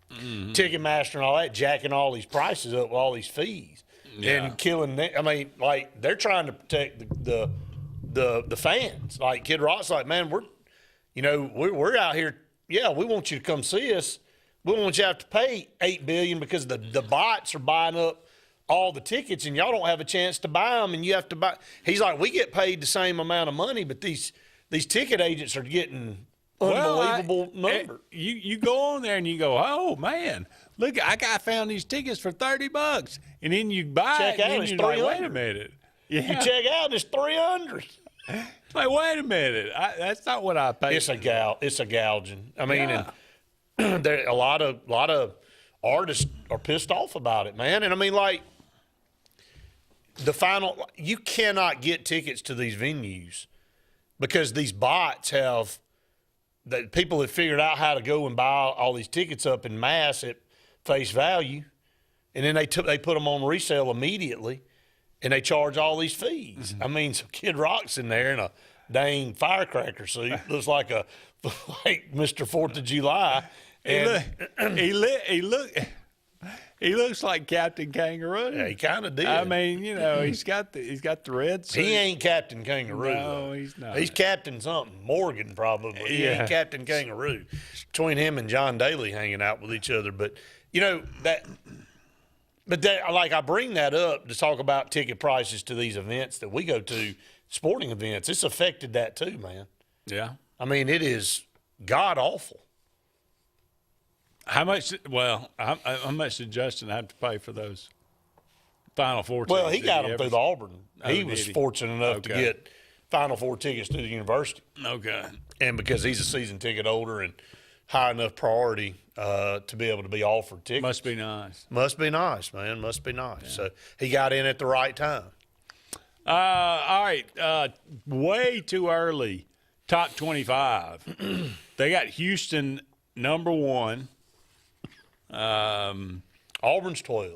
Ticketmaster and all that jacking all these prices up with all these fees and killing them. I mean, like they're trying to protect the fans. Like Kid Rock's like, man, we're out here. Yeah, we want you to come see us. We don't want you to have to pay $8 billion because the bots are buying up all the tickets and y'all don't have a chance to buy them and you have to buy. He's like, we get paid the same amount of money, but these ticket agents are getting unbelievable number. You go on there and you go, oh man, look, I found these tickets for $30, and then you buy Check it, out, and then it's you're like, wait a 300. minute. You check out, it's 300. It's like, wait a minute, that's not what I paid. It's a gouging. I mean, and there a lot of artists are pissed off about it, man. And I mean, like you cannot get tickets to these venues because these bots have. That people have figured out how to go and buy all these tickets up in mass at face value, and then they put them on resale immediately, and they charge all these fees. I mean, so Kid Rock's in there in a dang firecracker suit, looks like Mr. 4th of July. And he looks like Captain Kangaroo. Yeah, he kind of did. I mean, he's got the red suit. He ain't Captain Kangaroo. No, though. he's not. He's Captain something. Morgan probably. He ain't Captain Kangaroo. Between him and John Daly hanging out with each other, but like I bring that up to talk about ticket prices to these events that we go to, sporting events. It's affected that too, man. Yeah. I mean, it is god awful. How much? Well, how much did Justin have to pay for those Final Four tickets? Well, he got them through the Auburn. He was did he? fortunate enough to get Final Four tickets to the university. Okay. And because he's a season ticket holder and high enough priority to be able to be offered tickets. Must be nice. Must be nice, man. Must be nice. Yeah. So he got in at the right time. All right. Way too early. Top 25. They got Houston number 1. Auburn's 12.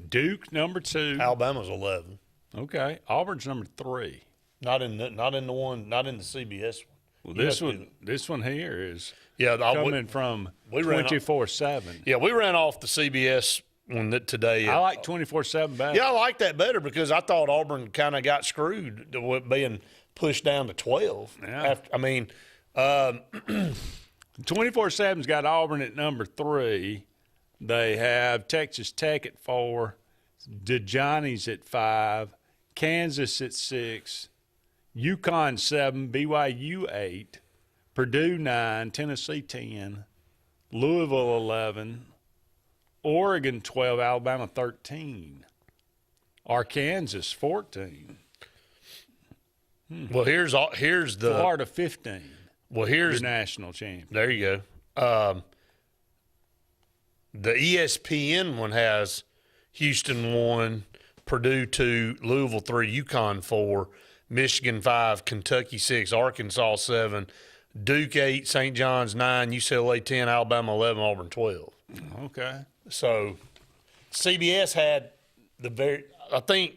Duke number 2. Alabama's 11. Okay. Auburn's number 3. Not in the CBS one. Well, this one here is coming from 24/7. Yeah, we ran off the CBS one today. I like 24/7 better. Yeah, I like that better because I thought Auburn kind of got screwed with being pushed down to 12. Yeah. 24/7's got Auburn at number 3. They have Texas Tech at 4, DeJohnny's at 5, Kansas at 6, UConn 7, BYU 8, Purdue 9, Tennessee 10, Louisville 11, Oregon 12, Alabama 13, Arkansas 14. Well, here's the Florida 15. Well, here's your national champion. There you go. The ESPN one has Houston 1, Purdue 2, Louisville 3, UConn 4, Michigan 5, Kentucky 6, Arkansas 7, Duke 8, St. John's 9, UCLA 10, Alabama 11, Auburn 12. Okay. So CBS had I think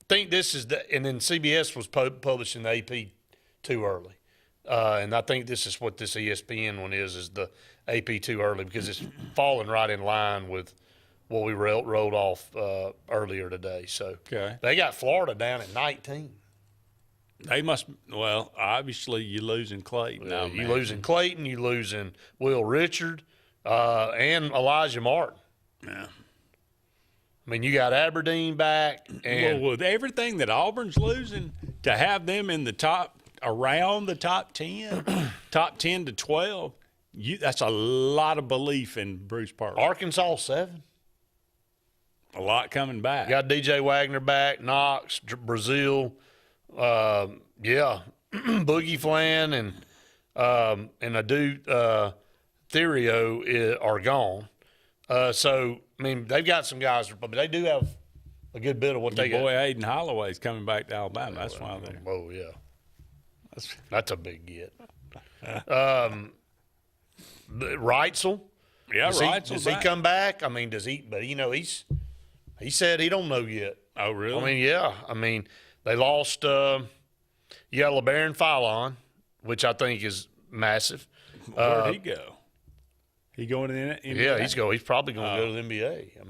this is and then CBS was publishing the AP too early. And I think this is what this ESPN one is the AP too early because it's falling right in line with what we rolled off earlier today. So they got Florida down at 19. They must – well, obviously you're losing Clayton. You're losing Clayton. You're losing Will Richard and Elijah Martin. Yeah. I mean, you got Aberdeen back. And with everything that Auburn's losing, to have them in the top – around the top 10, top 10 to 12, that's a lot of belief in Bruce Pearl. Arkansas 7. A lot coming back. Got DJ Wagner back, Knox, Brazil, Boogie Flan and I do Therio are gone. So I mean they've got some guys, but they do have a good bit of what they got. Boy, Aiden Holloway's coming back to Alabama. That's why they're. Oh yeah. That's a big get. Reitzel. Yeah, Reitzel's does he come back? I mean, does he? But he said he don't know yet. Oh, really? I mean, yeah. I mean, they lost. You got LeBaron Philon, which I think is massive. Where'd he go? He going to the NBA? Yeah, he's probably going to go to the NBA. I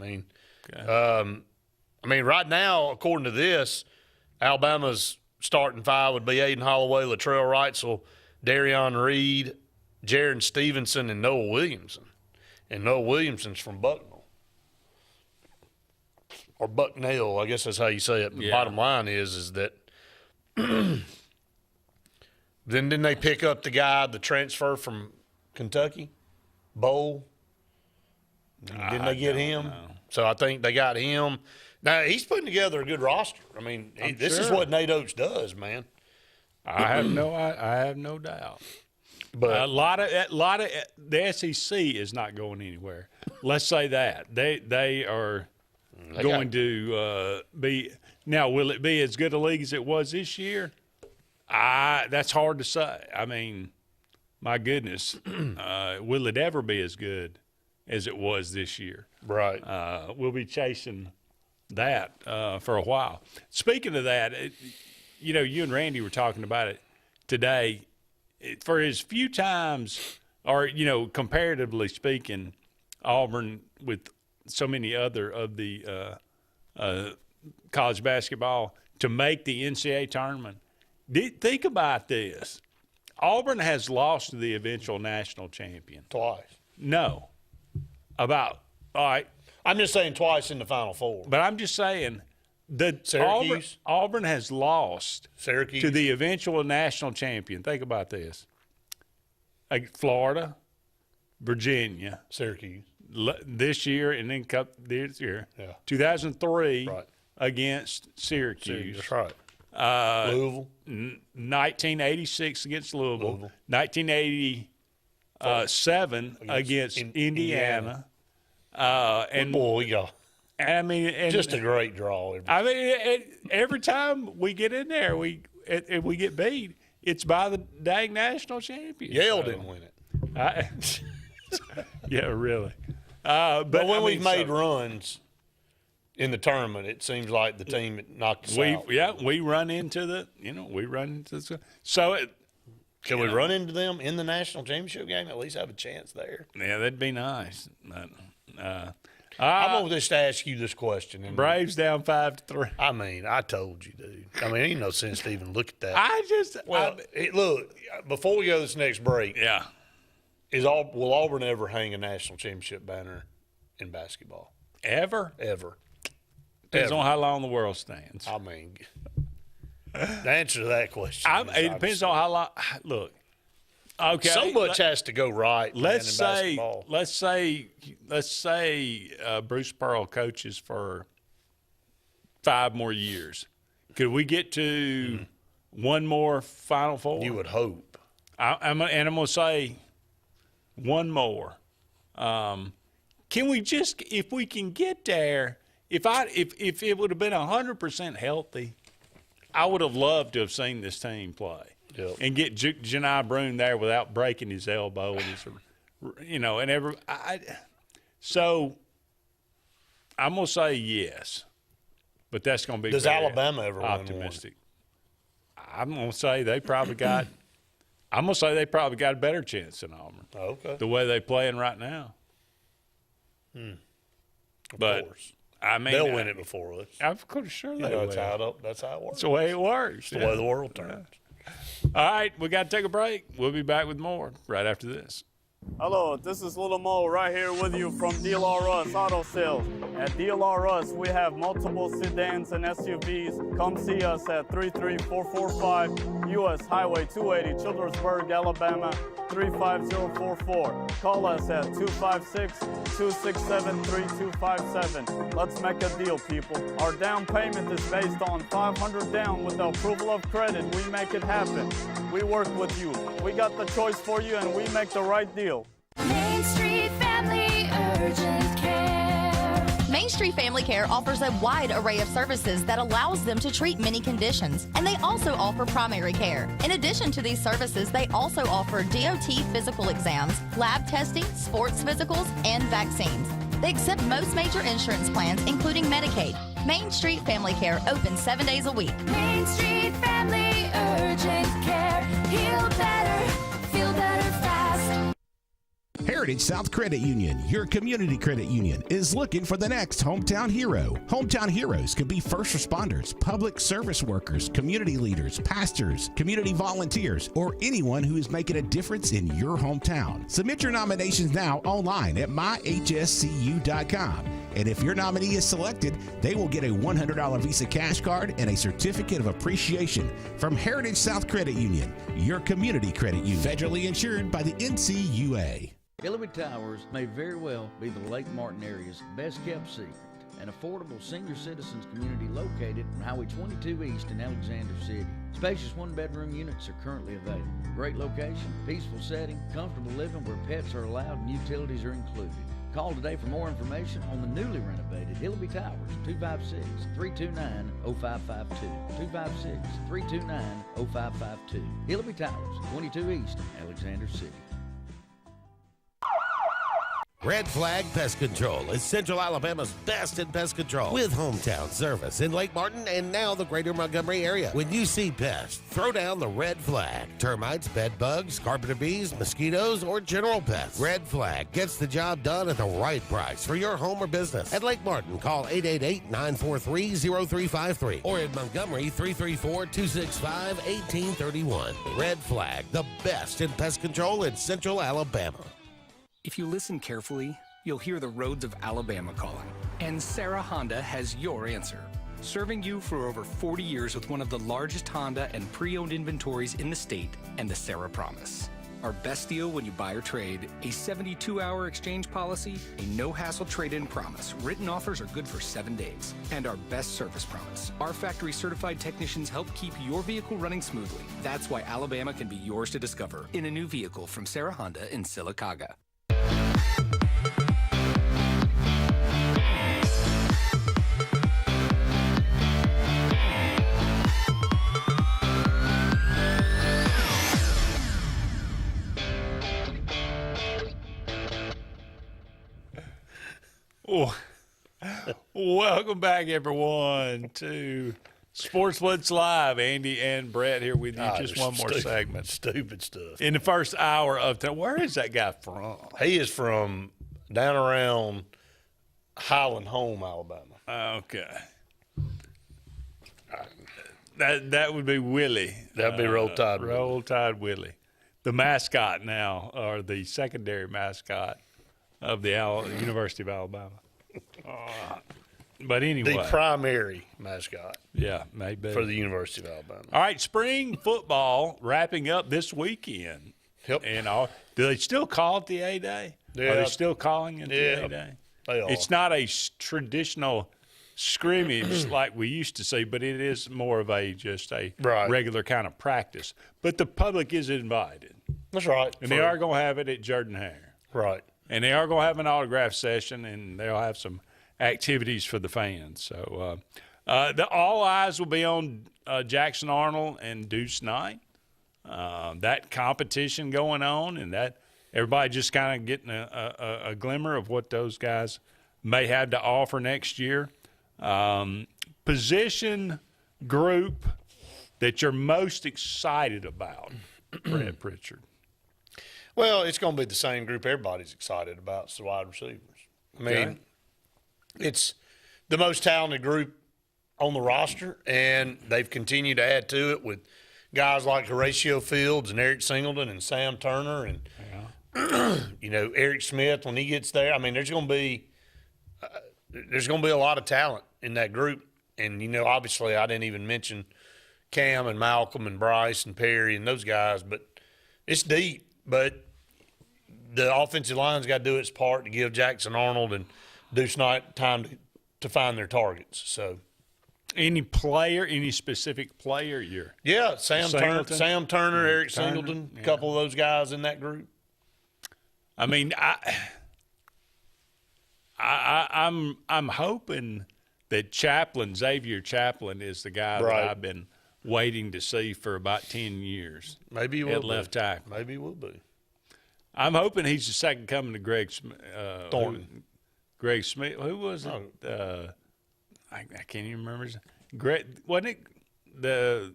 mean, right now, according to this, Alabama's starting five would be Aiden Holloway, Latrell Wrightsell, Darion Reed, Jaron Stevenson, and Noah Williamson. And Noah Williamson's from Bucknell. Or Bucknell, I guess that's how you say it. The bottom line is that then didn't they pick up the transfer from Kentucky, Bowl? Didn't they get him? know. So I think they got him. Now, he's putting together a good roster. I mean, this is what Nate Oates does, man. I have no doubt. But a lot of the SEC is not going anywhere. Let's say that they are going to be. Now, will it be as good a league as it was this year? That's hard to say. I mean, my goodness, will it ever be as good as it was this year? Right. We'll be chasing that for a while. Speaking of that, you and Randy were talking about it today. For as few times, or comparatively speaking, Auburn with so many other of the college basketball to make the NCAA tournament. Think about this. Auburn has lost to the eventual national champion. Twice. No. All right. I'm just saying twice in the Final Four. But I'm just saying that Syracuse. Auburn has lost Syracuse to the eventual national champion. Think about this. Florida, Virginia. Syracuse. This year and then this year. Yeah. 2003 right. against Syracuse. That's right. Louisville. 1986 against Louisville. 1987 against Indiana. And boy, we got. I mean, just a great draw. Every time we get in there, we get beat. It's by the dang national champion. Yale didn't win it. Yeah, really. But when we've made runs in the tournament, it seems like the team that knocked us out. Yeah, we run into the. So can we run into them in the national championship game? At least have a chance there. Yeah, that'd be nice. I'm going to just ask you this question. Braves down 5-3. I mean, I told you, dude. I mean, ain't no sense to even look at that. Look, before we go to this next break, will Auburn ever hang a national championship banner in basketball? Ever? Ever. Depends on how long the world stands. I mean, the answer to that question it depends on how long. Look. Okay. So much has to go right. Let's say Bruce Pearl coaches for 5 more years. Could we get to one more Final Four? You would hope. I'm going to say one more. Can we just, if we can get there, if it would have been 100% healthy, I would have loved to have seen this team play. Yep. And get Janai Broome there without breaking his elbow and so I'm gonna say yes, but that's gonna be. Does Alabama ever optimistic? I'm gonna say they probably got. I'm gonna say they probably got a better chance than Auburn. Okay. The way they playing right now. Of course. I mean, they'll win it before us. I'm sure they will. That's how it works. That's the way it works. It's the way the world turns. All right, we got to take a break. We'll be back with more right after this. Hello, this is Little Mo right here with you from DLR Us Auto Sales. At DLR Us, we have multiple sedans and SUVs. Come see us at 33445 U.S. Highway 280, Childersburg, Alabama, 35044. Call us at 256-267-3257. Let's make a deal, people. Our down payment is based on $500 down. With the approval of credit, we make it happen. We work with you. We got the choice for you, and we make the right deal. Main Street Family Urgent Care. Main Street Family Care offers a wide array of services that allows them to treat many conditions, and they also offer primary care. In addition to these services, they also offer DOT physical exams, lab testing, sports physicals, and vaccines. They accept most major insurance plans, including Medicaid. Main Street Family Care opens 7 days a week. Main Street Family Urgent Care. Heal better, feel better fast. Heritage South Credit Union, your community credit union, is looking for the next hometown hero. Hometown heroes could be first responders, public service workers, community leaders, pastors, community volunteers, or anyone who is making a difference in your hometown. Submit your nominations now online at myhscu.com. And if your nominee is selected, they will get a $100 Visa cash card and a certificate of appreciation from Heritage South Credit Union, your community credit union, federally insured by the NCUA. Hillary Towers may very well be the Lake Martin area's best kept secret. An affordable senior citizens community located on Highway 22 East in Alexander City. Spacious one-bedroom units are currently available. Great location, peaceful setting, comfortable living where pets are allowed and utilities are included. Call today for more information on the newly renovated Hillary Towers, 256-329-0552. 256-329-0552. Hillary Towers, 22 East, Alexander City. Red Flag Pest Control is Central Alabama's best in pest control with hometown service in Lake Martin and now the greater Montgomery area. When you see pests, throw down the red flag. Termites, bed bugs, carpenter bees, mosquitoes, or general pests. Red Flag gets the job done at the right price for your home or business. At Lake Martin, call 888-943-0353 or in Montgomery, 334-265-1831. Red Flag, the best in pest control in Central Alabama. If you listen carefully, you'll hear the roads of Alabama calling. And Sarah Honda has your answer. Serving you for over 40 years with one of the largest Honda and pre-owned inventories in the state and the Sarah Promise. Our best deal when you buy or trade, a 72-hour exchange policy, a no-hassle trade-in promise. Written offers are good for 7 days. And our best service promise. Our factory-certified technicians help keep your vehicle running smoothly. That's why Alabama can be yours to discover in a new vehicle from Sarah Honda in Sylacauga. Oh, welcome back, everyone, to Sports Blitz Live. Andy and Brett here with you. Just one more segment. Stupid stuff. In the first hour of time. Where is that guy from? He is from down around Highland Home, Alabama. Okay. That would be Willie. That'd be Roll Tide Willie. Roll Tide Willie. The mascot now, or the secondary mascot of the University of Alabama. But anyway. The primary mascot. Yeah, maybe. For the University of Alabama. All right, spring football wrapping up this weekend. Yep. And do they still call it the A-Day? Yeah. Are they still calling it the A-Day? They are. It's not a traditional scrimmage like we used to see, but it is more of just a regular kind of practice. But the public is invited. That's right. And they are going to have it at Jordan-Hare. Right. And they are going to have an autograph session, and they'll have some activities for the fans. So all eyes will be on Jackson Arnold and Deuce Knight. That competition going on, and that everybody just kind of getting a glimmer of what those guys may have to offer next year. Position group that you're most excited about, Brett Pritchard? Well, it's going to be the same group everybody's excited about. It's the wide receivers. I mean, it's the most talented group on the roster, and they've continued to add to it with guys like Horatio Fields and Eric Singleton and Sam Turner and, Eric Smith when he gets there. I mean, there's going to be a lot of talent in that group. And, obviously I didn't even mention Cam and Malcolm and Bryce and Perry and those guys, but it's deep. But the offensive line's got to do its part to give Jackson Arnold and Deuce Knight time to find their targets. So, any specific player Sam Turner, Eric Singleton, a couple of those guys in that group. I mean, I'm hoping that Xavier Chaplin is the guy that I've been waiting to see for about 10 years. Maybe he will at left tackle. Maybe he will be. I'm hoping he's the second coming to Greg Thornton. Greg Smith. Who was it? I can't even remember. Greg, wasn't it the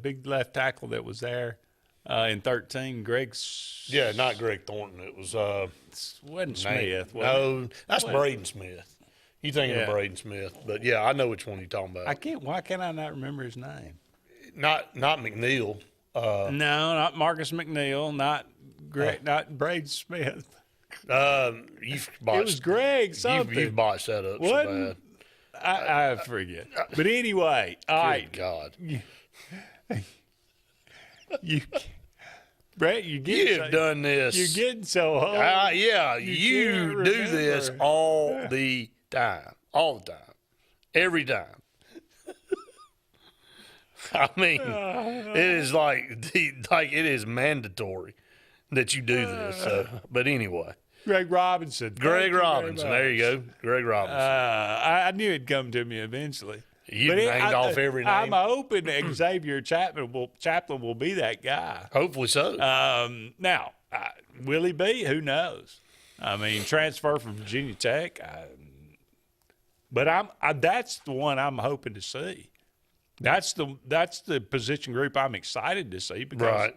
big left tackle that was there in 13. Greg's. Yeah, not Greg Thornton. It was wasn't Smith. Was no, it? that's What? Braden Smith. You thinking of Yeah. Braden Smith? But yeah, I know which one you're talking about. Why can't I not remember his name? Not McNeil. No, not Marcus McNeil. Not Greg. Not Braden Smith. You've botched, It was Greg something. You've botched that up so Wasn't- bad. I forget. But anyway, all right. God. You, Brett, You've done this. You're getting so old. Yeah, you can't do this remember. all the time. All the time. Every time. I mean, it is like it is mandatory that you do this. So, but anyway. Greg Robinson. Greg Thank you very Robinson. There you go. Greg Robinson. I knew it'd come to me eventually. You named off every name. I'm hoping that Xavier Chaplin will be that guy. Hopefully so. Now, will he be? Who knows? I mean, transfer from Virginia Tech. But that's the one I'm hoping to see. That's the position group I'm excited to see because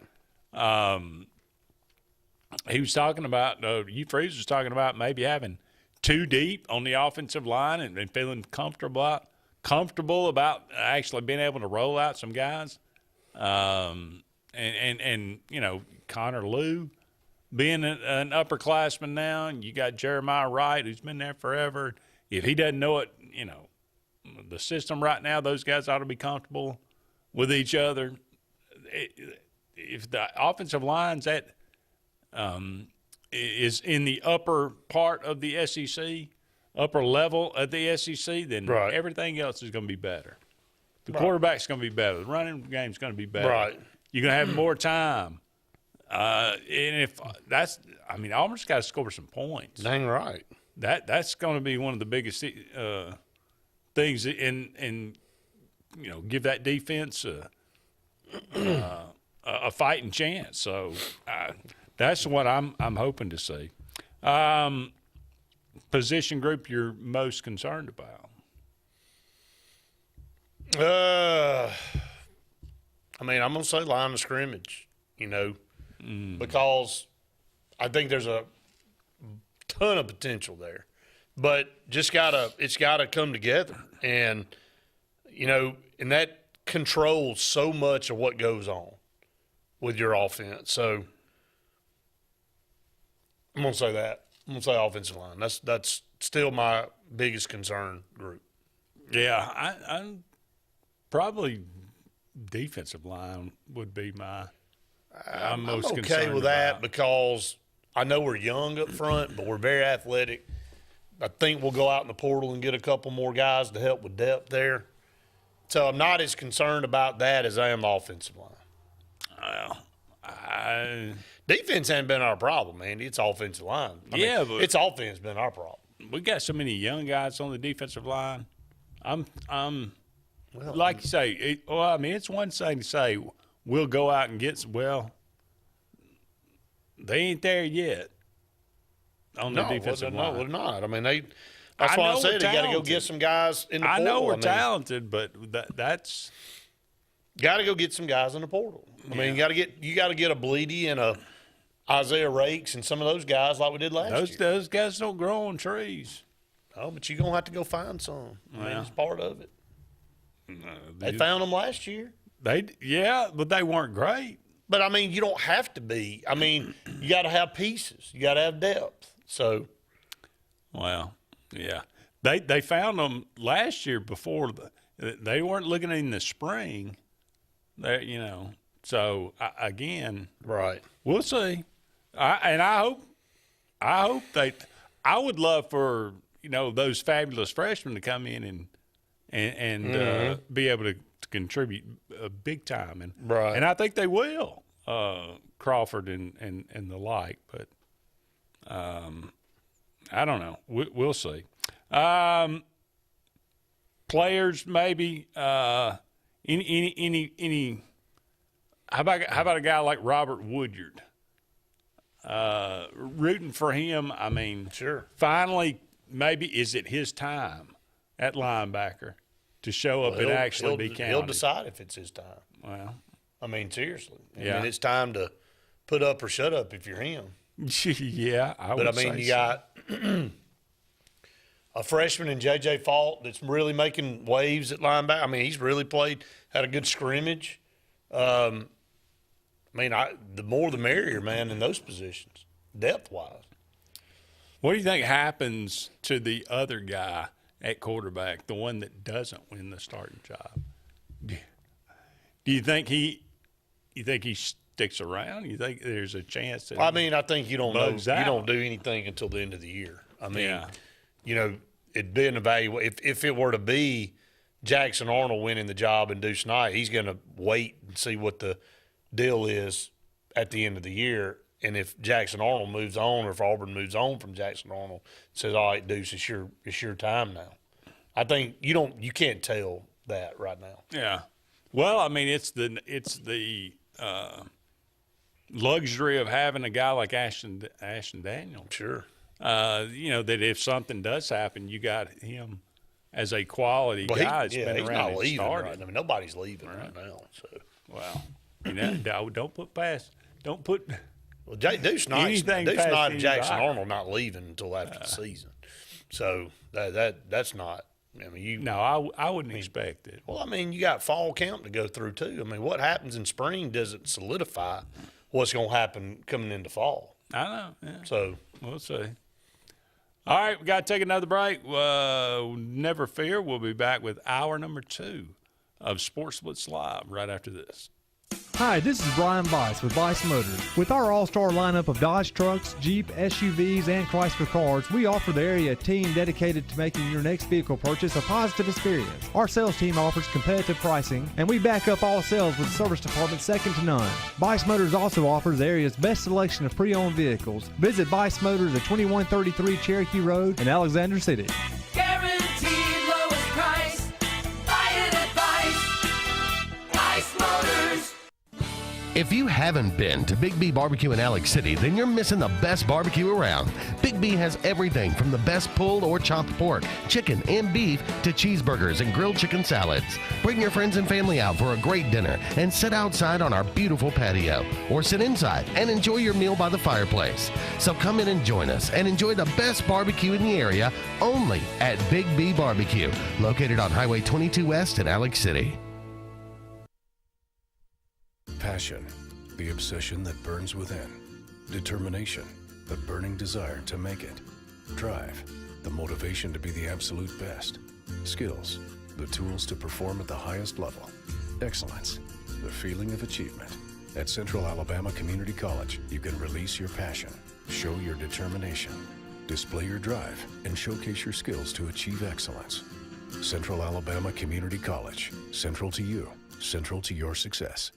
he was talking about Hugh Freeze was talking about maybe having two deep on the offensive line and feeling comfortable about actually being able to roll out some guys. And you know, Connor Lew being an upperclassman now, and you got Jeremiah Wright who's been there forever. If he doesn't know it, you know, the system right now, those guys ought to be comfortable with each other. If the offensive line's is in the upper part of the SEC, upper level of the SEC, then everything else is going to be better. The quarterback's going to be better. The running game's going to be better. Right. You're going to have more time. And if that's, I mean, Auburn's got to score some points. Dang right. That's going to be one of the biggest things in you know, give that defense a fighting chance. So that's what I'm hoping to see. Position group you're most concerned about? I mean, I'm going to say line of scrimmage, you know, because I think there's a ton of potential there. But it's got to come together. And, you know, and that controls so much of what goes on with your offense. So I'm going to say that. I'm going to say offensive line. That's still my biggest concern group. Yeah, I'm probably defensive line would be my I'm most okay concerned with that about. because I know we're young up front, but we're very athletic. I think we'll go out in the portal and get a couple more guys to help with depth there. So I'm not as concerned about that as I am the offensive line. Well, defense hasn't been our problem, Andy. It's offensive line. I mean, but it's offense been our problem. We got so many young guys on the defensive line. I'm like you say. I mean, it's one thing to say we'll go out and get some. Well, they ain't there yet on the defensive line. No, we're not. I mean, that's why I said they got to go get some guys in the portal. I know we're talented, but that's got to go get some guys in the portal. I mean, you got to get a Bleedy and a Isaiah Rakes and some of those guys like we did last year. Those guys don't grow on trees. Oh, but you're going to have to go find some. I mean, it's part of it. No, They found them last year. But they weren't great. But, I mean, you don't have to be. I mean, you got to have pieces. You got to have depth. So, well, yeah. They found them last year before. They weren't looking in the spring. You know. So, again. Right. We'll see. I hope I would love for, you know, those fabulous freshmen to come in and be able to contribute big time. And I think they will, Crawford and the like. But I don't know. We'll see. Players maybe any. How about a guy like Robert Woodyard? Rooting for him. I mean, sure. Finally, maybe is it his time at linebacker to show up and actually be counted? He'll decide if it's his time. Well, I mean, seriously. Yeah. I mean, it's time to put up or shut up if you're him. Yeah, I would But, I say mean, you so. got a freshman in J.J. Fault that's really making waves at linebacker. I mean, he's really had a good scrimmage. I mean, the more the merrier, man, in those positions, depth-wise. What do you think happens to the other guy at quarterback, the one that doesn't win the starting job? Do you think he sticks around? You think there's a chance that I mean, I think you don't know. bugs out? You don't do anything until the end of the year. I mean, Yeah. you know, it'd be an evaluation. If it were to be Jackson Arnold winning the job and Deuce Knight, he's going to wait and see what the deal is at the end of the year. And if Jackson Arnold moves on, or if Auburn moves on from Jackson Arnold, says, "All right, Deuce, it's your time now." I think you can't tell that right now. Yeah. Well, I mean, it's the luxury of having a guy like Ashton Daniel. Sure. You know, that if something does happen, you got him as a quality guy that's been he's around not and leaving started. right now. I mean, nobody's leaving right now. So, well, you know, don't put Deuce Knight anything and past Jackson anybody. Arnold not leaving until after the season. So that's not. I mean, I wouldn't expect it. Well, I mean, you got fall camp to go through too. I mean, what happens in spring doesn't solidify what's going to happen coming into fall. I know. Yeah. So we'll see. All right, we got to take another break. Never fear, we'll be back with hour number 2 of Sports Blitz Live right after this. Hi, this is Brian Bice with Bice Motors. With our all-star lineup of Dodge trucks, Jeep, SUVs, and Chrysler cars, we offer the area team dedicated to making your next vehicle purchase a positive experience. Our sales team offers competitive pricing, and we back up all sales with a service department second to none. Bice Motors also offers the area's best selection of pre-owned vehicles. Visit Bice Motors at 2133 Cherokee Road in Alexander City. Guaranteed lowest price. Buy it at Bice Motors. If you haven't been to Big B Barbecue in Alex City, then you're missing the best barbecue around. Big B has everything from the best pulled or chopped pork, chicken, and beef to cheeseburgers and grilled chicken salads. Bring your friends and family out for a great dinner and sit outside on our beautiful patio, or sit inside and enjoy your meal by the fireplace. So come in and join us and enjoy the best barbecue in the area only at Big B Barbecue, located on Highway 22 West in Alex City. Passion, the obsession that burns within. Determination, the burning desire to make it. Drive, the motivation to be the absolute best. Skills, the tools to perform at the highest level. Excellence, the feeling of achievement. At Central Alabama Community College, you can release your passion, show your determination, display your drive, and showcase your skills to achieve excellence. Central Alabama Community College, central to you, central to your success.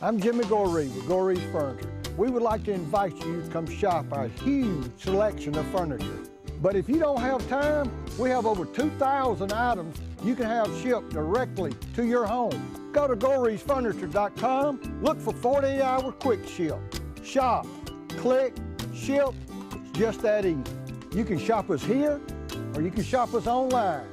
I'm Jimmy Goree with Goree's Furniture. We would like to invite you to come shop our huge selection of furniture. But if you don't have time, we have over 2,000 items you can have shipped directly to your home. Go to GoreesFurniture.com, look for 48-hour quick ship. Shop, click, ship, it's just that easy. You can shop us here, or you can shop us online,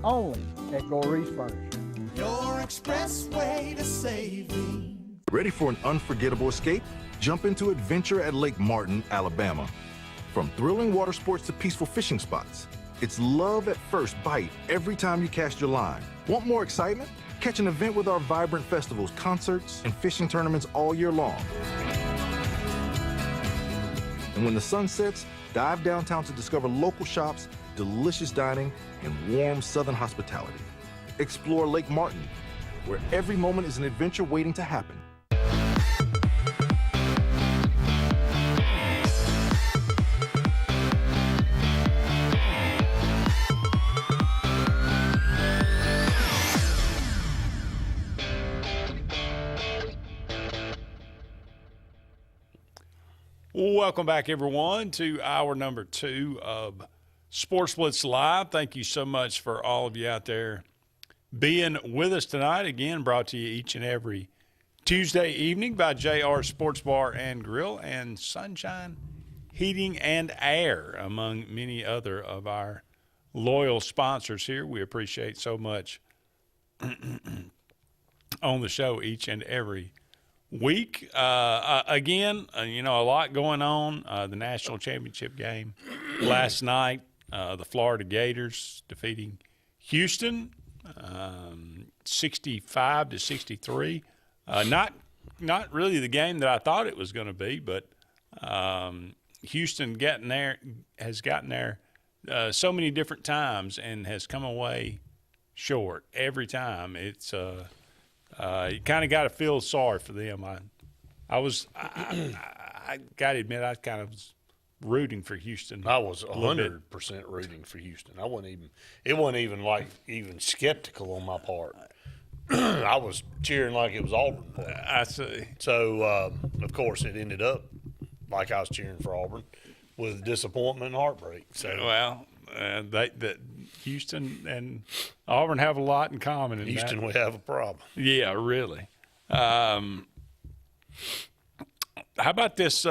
only at Gorees Furniture. Your expressway to saving. Ready for an unforgettable escape? Jump into adventure at Lake Martin, Alabama. From thrilling water sports to peaceful fishing spots, it's love at first bite every time you cast your line. Want more excitement? Catch an event with our vibrant festivals, concerts, and fishing tournaments all year long. And when the sun sets, dive downtown to discover local shops, delicious dining, and warm southern hospitality. Explore Lake Martin, where every moment is an adventure waiting to happen. Welcome back, everyone, to hour number 2 of Sports Blitz Live. Thank you so much for all of you out there being with us tonight. Again, brought to you each and every Tuesday evening by JR Sports Bar and Grill and Sunshine Heating and Air, among many other of our loyal sponsors here. We appreciate so much on the show each and every week. Again, a lot going on. The national championship game last night, the Florida Gators defeating Houston 65-63. Not really the game that I thought it was going to be, but Houston has gotten there so many different times and has come away short every time. It's you kind of got to feel sorry for them. I got to admit I kind of was rooting for Houston. I was 100% rooting for Houston. It wasn't even skeptical on my part. I was cheering like it was Auburn. I see. So, of course, it ended up like I was cheering for Auburn with disappointment and heartbreak. So, well, Houston and Auburn have a lot in common. Houston, we have a problem. Yeah, really. How about this?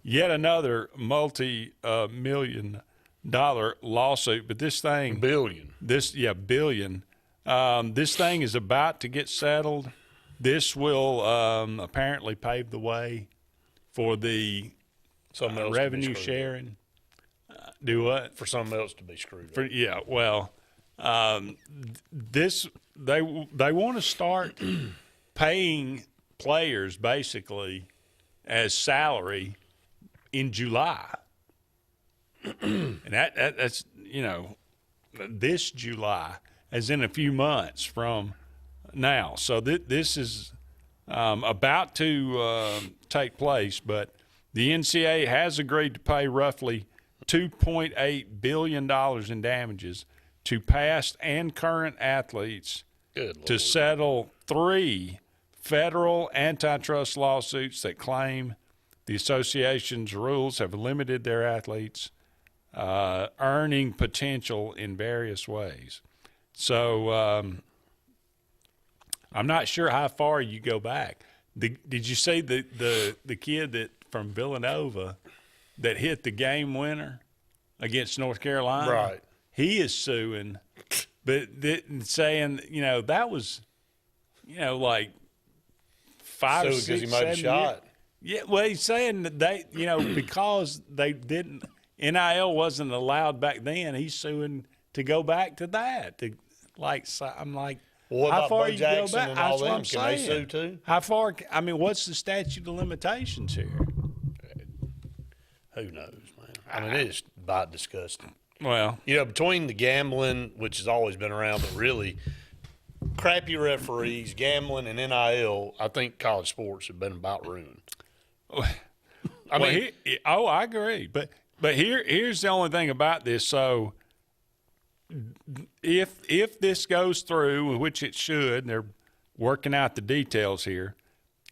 Yet another multi-million-dollar lawsuit, but this thing billion. Billion. This thing is about to get settled. This will apparently pave the way for the revenue sharing. Do what? For something else to be screwed up. Yeah, well, they want to start paying players basically as salary in July, and that's this July, as in a few months from now. So this is about to take place, but the NCAA has agreed to pay roughly $2.8 billion in damages to past and current athletes to settle 3 federal antitrust lawsuits that claim the association's rules have limited their athletes' earning potential in various ways. So I'm not sure how far you go back. Did you see the kid that from Villanova that hit the game winner against North Carolina? Right. He is suing, but saying, that was, like 5 or 6, because he made a shot. Yeah, well, he's saying that they, because they didn't, NIL wasn't allowed back then, he's suing to go back to that. I'm like, well, how far Bo you Jackson go back? and all That's what them? I'm Can saying. they sue too? How far? I mean, what's the statute of limitations here? Who knows, man? I mean, it is about disgusting. Well, between the gambling, which has always been around, but really crappy referees, gambling, and NIL, I think college sports have been about ruined. I agree, but here's the only thing about this. So, if this goes through, which it should, and they're working out the details here,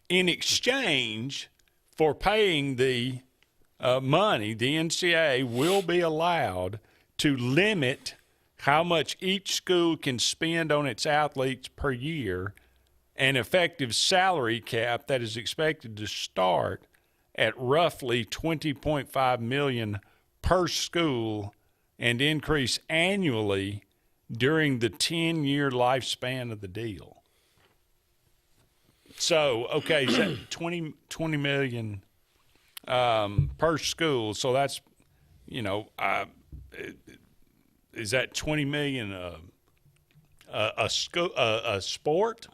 in exchange for paying the money, the NCAA will be allowed to limit how much each school can spend on its athletes per year, an effective salary cap that is expected to start at roughly $20.5 million per school and increase annually during the 10-year lifespan of the deal. So, okay, so $20 million per school. So that's, is that $20 million a sport?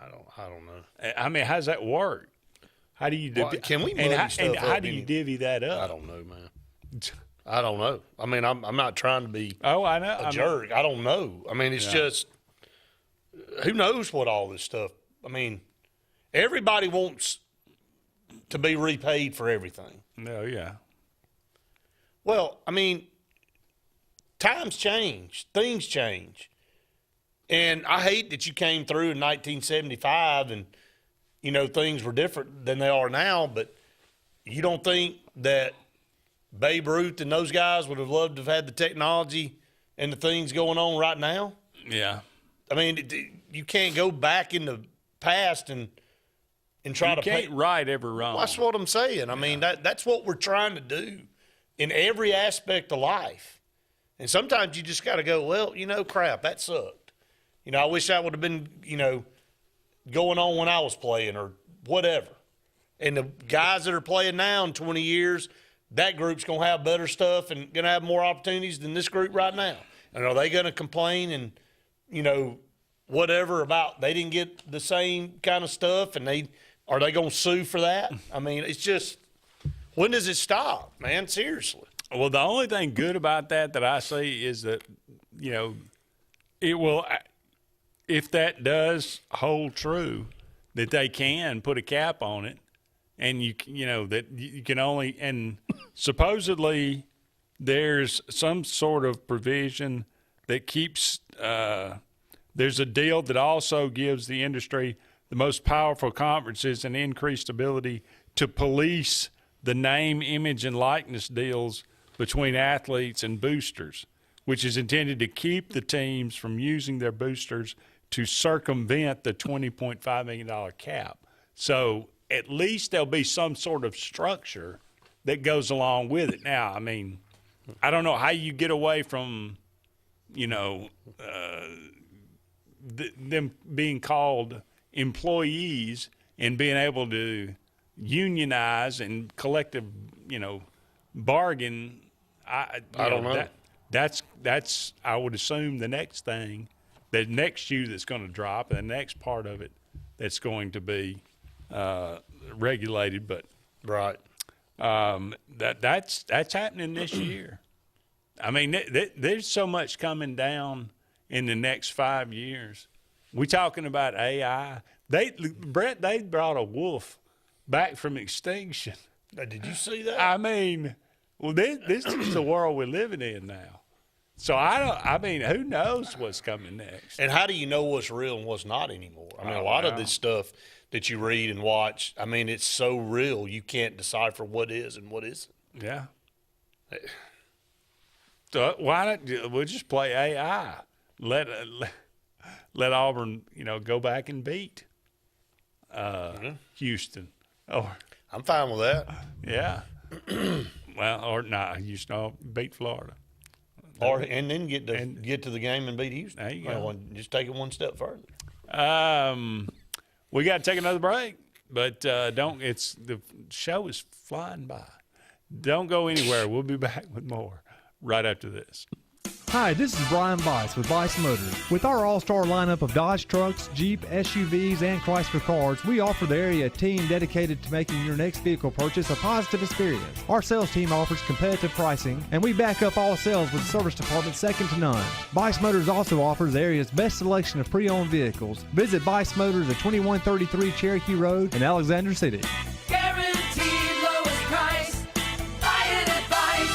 I don't know. I mean, how does that work? How do you can we and how do you divvy that up? I don't know, man. I don't know. I mean, I'm not trying to be I know a jerk. I don't know. I mean, it's just who knows what all this stuff. I mean, everybody wants to be repaid for everything. No, yeah. Well, I mean, times change, things change, and I hate that you came through in 1975 and things were different than they are now. But you don't think that Babe Ruth and those guys would have loved to have had the technology and the things going on right now? Yeah. I mean, you can't go back in the past and try to can't right every wrong. Well, that's what I'm saying. I mean, that's what we're trying to do in every aspect of life. And sometimes you just got to go, well, crap, that sucked. I wish I would have been, going on when I was playing or whatever. And the guys that are playing now in 20 years, that group's going to have better stuff and going to have more opportunities than this group right now. And are they going to complain and, whatever about they didn't get the same kind of stuff, and are they going to sue for that? I mean, it's just, when does it stop, man? Seriously. Well, the only thing good about that I see is that, it will, if that does hold true, that they can put a cap on it, and that you can only, and supposedly there's some sort of provision that keeps, there's a deal that also gives the industry the most powerful conferences and increased ability to police the name, image, and likeness deals between athletes and boosters, which is intended to keep the teams from using their boosters to circumvent the $20.5 million cap. So at least there'll be some sort of structure that goes along with it. Now, I mean, I don't know how you get away from, them being called employees and being able to unionize and collective, bargain. I don't know. That's I would assume the next thing, the next shoe that's going to drop, and the next part of it that's going to be regulated. But right, that's happening this year. I mean, there's so much coming down in the next 5 years. We talking about AI. They brought a wolf back from extinction. Did you see that? I mean, well, this is the world we're living in now. So who knows what's coming next? And how do you know what's real and what's not anymore? I mean, a lot of this stuff that you read and watch, I mean, it's so real you can't decipher what is and what isn't. Yeah. So why not? We'll just play AI. Let Auburn, go back and beat Houston. I'm fine with that. Yeah. Well, or not. Houston beat Florida. And then get to the game and beat Houston. There you go. Just take it one step further. We got to take another break, but the show is flying by. Don't go anywhere. We'll be back with more right after this. Hi, this is Brian Bice with Bice Motors. With our all-star lineup of Dodge trucks, Jeep, SUVs, and Chrysler cars, we offer the area team dedicated to making your next vehicle purchase a positive experience. Our sales team offers competitive pricing, and we back up all sales with a service department second to none. Bice Motors also offers the area's best selection of pre-owned vehicles. Visit Bice Motors at 2133 Cherokee Road in Alexander City. Guaranteed lowest price. Buy it at Bice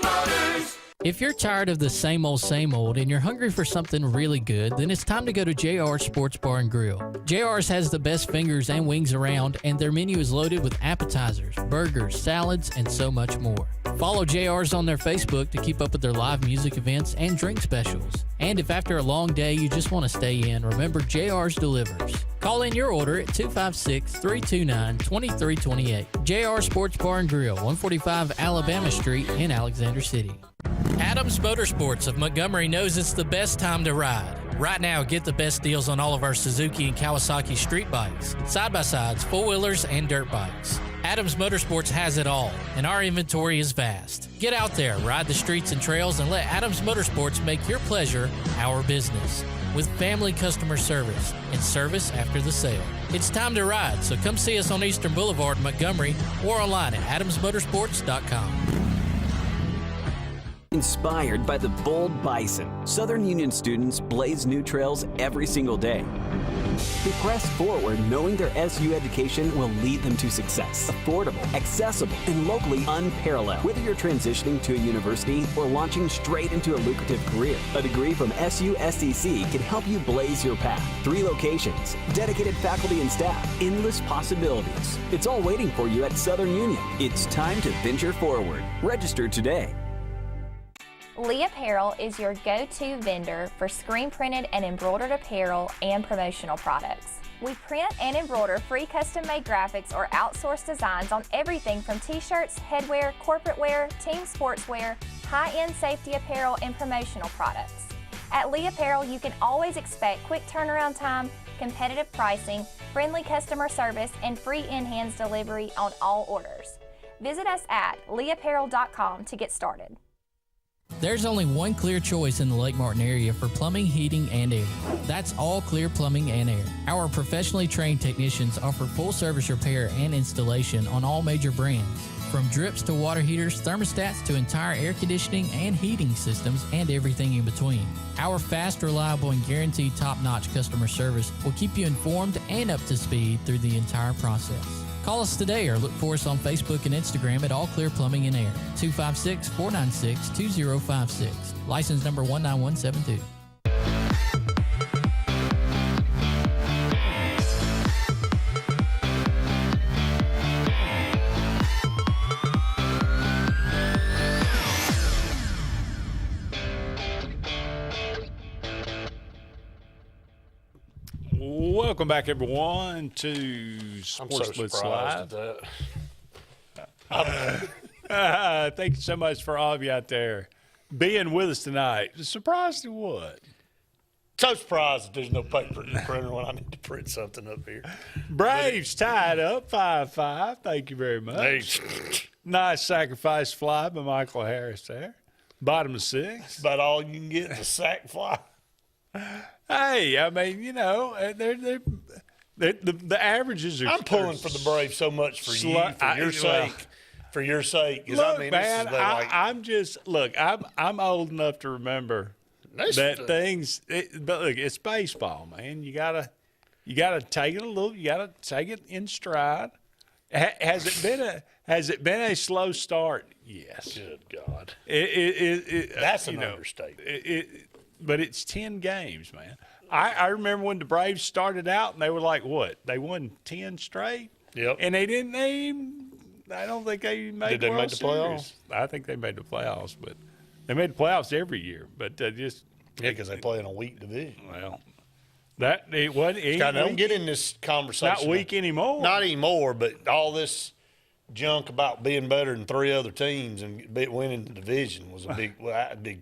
Motors. If you're tired of the same old and you're hungry for something really good, then it's time to go to JR's Sports Bar and Grill. JR's has the best fingers and wings around, and their menu is loaded with appetizers, burgers, salads, and so much more. Follow JR's on their Facebook to keep up with their live music events and drink specials. And if after a long day you just want to stay in, remember JR's delivers. Call in your order at 256-329-2328. JR Sports Bar and Grill, 145 Alabama Street in Alexander City. Adams Motorsports of Montgomery knows it's the best time to ride. Right now, get the best deals on all of our Suzuki and Kawasaki street bikes, side-by-sides, four-wheelers, and dirt bikes. Adams Motorsports has it all, and our inventory is vast. Get out there, ride the streets and trails, and let Adams Motorsports make your pleasure our business. With family customer service and service after the sale. It's time to ride, so come see us on Eastern Boulevard, Montgomery, or online at adamsmotorsports.com. Inspired by the bold bison, Southern Union students blaze new trails every single day. They press forward knowing their SU education will lead them to success. Affordable, accessible, and locally unparalleled. Whether you're transitioning to a university or launching straight into a lucrative career, a degree from SU SDC can help you blaze your path. 3 locations, dedicated faculty and staff, endless possibilities. It's all waiting for you at Southern Union. It's time to venture forward. Register today. Lee Apparel is your go-to vendor for screen printed and embroidered apparel and promotional products. We print and embroider free custom-made graphics or outsourced designs on everything from t-shirts, headwear, corporate wear, team sportswear, high-end safety apparel, and promotional products. At Lee Apparel, you can always expect quick turnaround time, competitive pricing, friendly customer service, and free in-hands delivery on all orders. Visit us at leeapparel.com to get started. There's only one clear choice in the Lake Martin area for plumbing, heating, and air. That's All Clear Plumbing and Air. Our professionally trained technicians offer full-service repair and installation on all major brands. From drips to water heaters, thermostats to entire air conditioning and heating systems, and everything in between. Our fast, reliable, and guaranteed top-notch customer service will keep you informed and up to speed through the entire process. Call us today or look for us on Facebook and Instagram at All Clear Plumbing and Air, 256-496-2056. License number 19172. Welcome back, everyone, to Sports Blitz Live. Thank you so much for all of you out there being with us tonight. Surprised at what? So surprised that there's no paper in the printer when I need to print something up here. Braves tied up 5-5. Thank you very much. Nice sacrifice fly by Michael Harris there. Bottom of 6. About all you can get is a sack fly. Hey, I mean, you know, the averages are. I'm pulling for the Braves so much for you, for your sake. For your sake, look, I mean, man, I'm old enough to remember that things. But look, it's baseball, man. You gotta take it a little. You gotta take it in stride. Has it been a slow start? Yes. Good God. That's an understatement. But it's 10 games, man. I remember when the Braves started out and they were like, what? They won 10 straight? Yep. And they didn't I don't think they made Did they World make the playoffs? Series. I think they made the playoffs, but they made the playoffs every year. But just. Yeah, because they play in a weak division. Well, it wasn't. I don't get in this conversation. Not weak anymore. Not anymore, but all this junk about being better than 3 other teams and winning the division was a big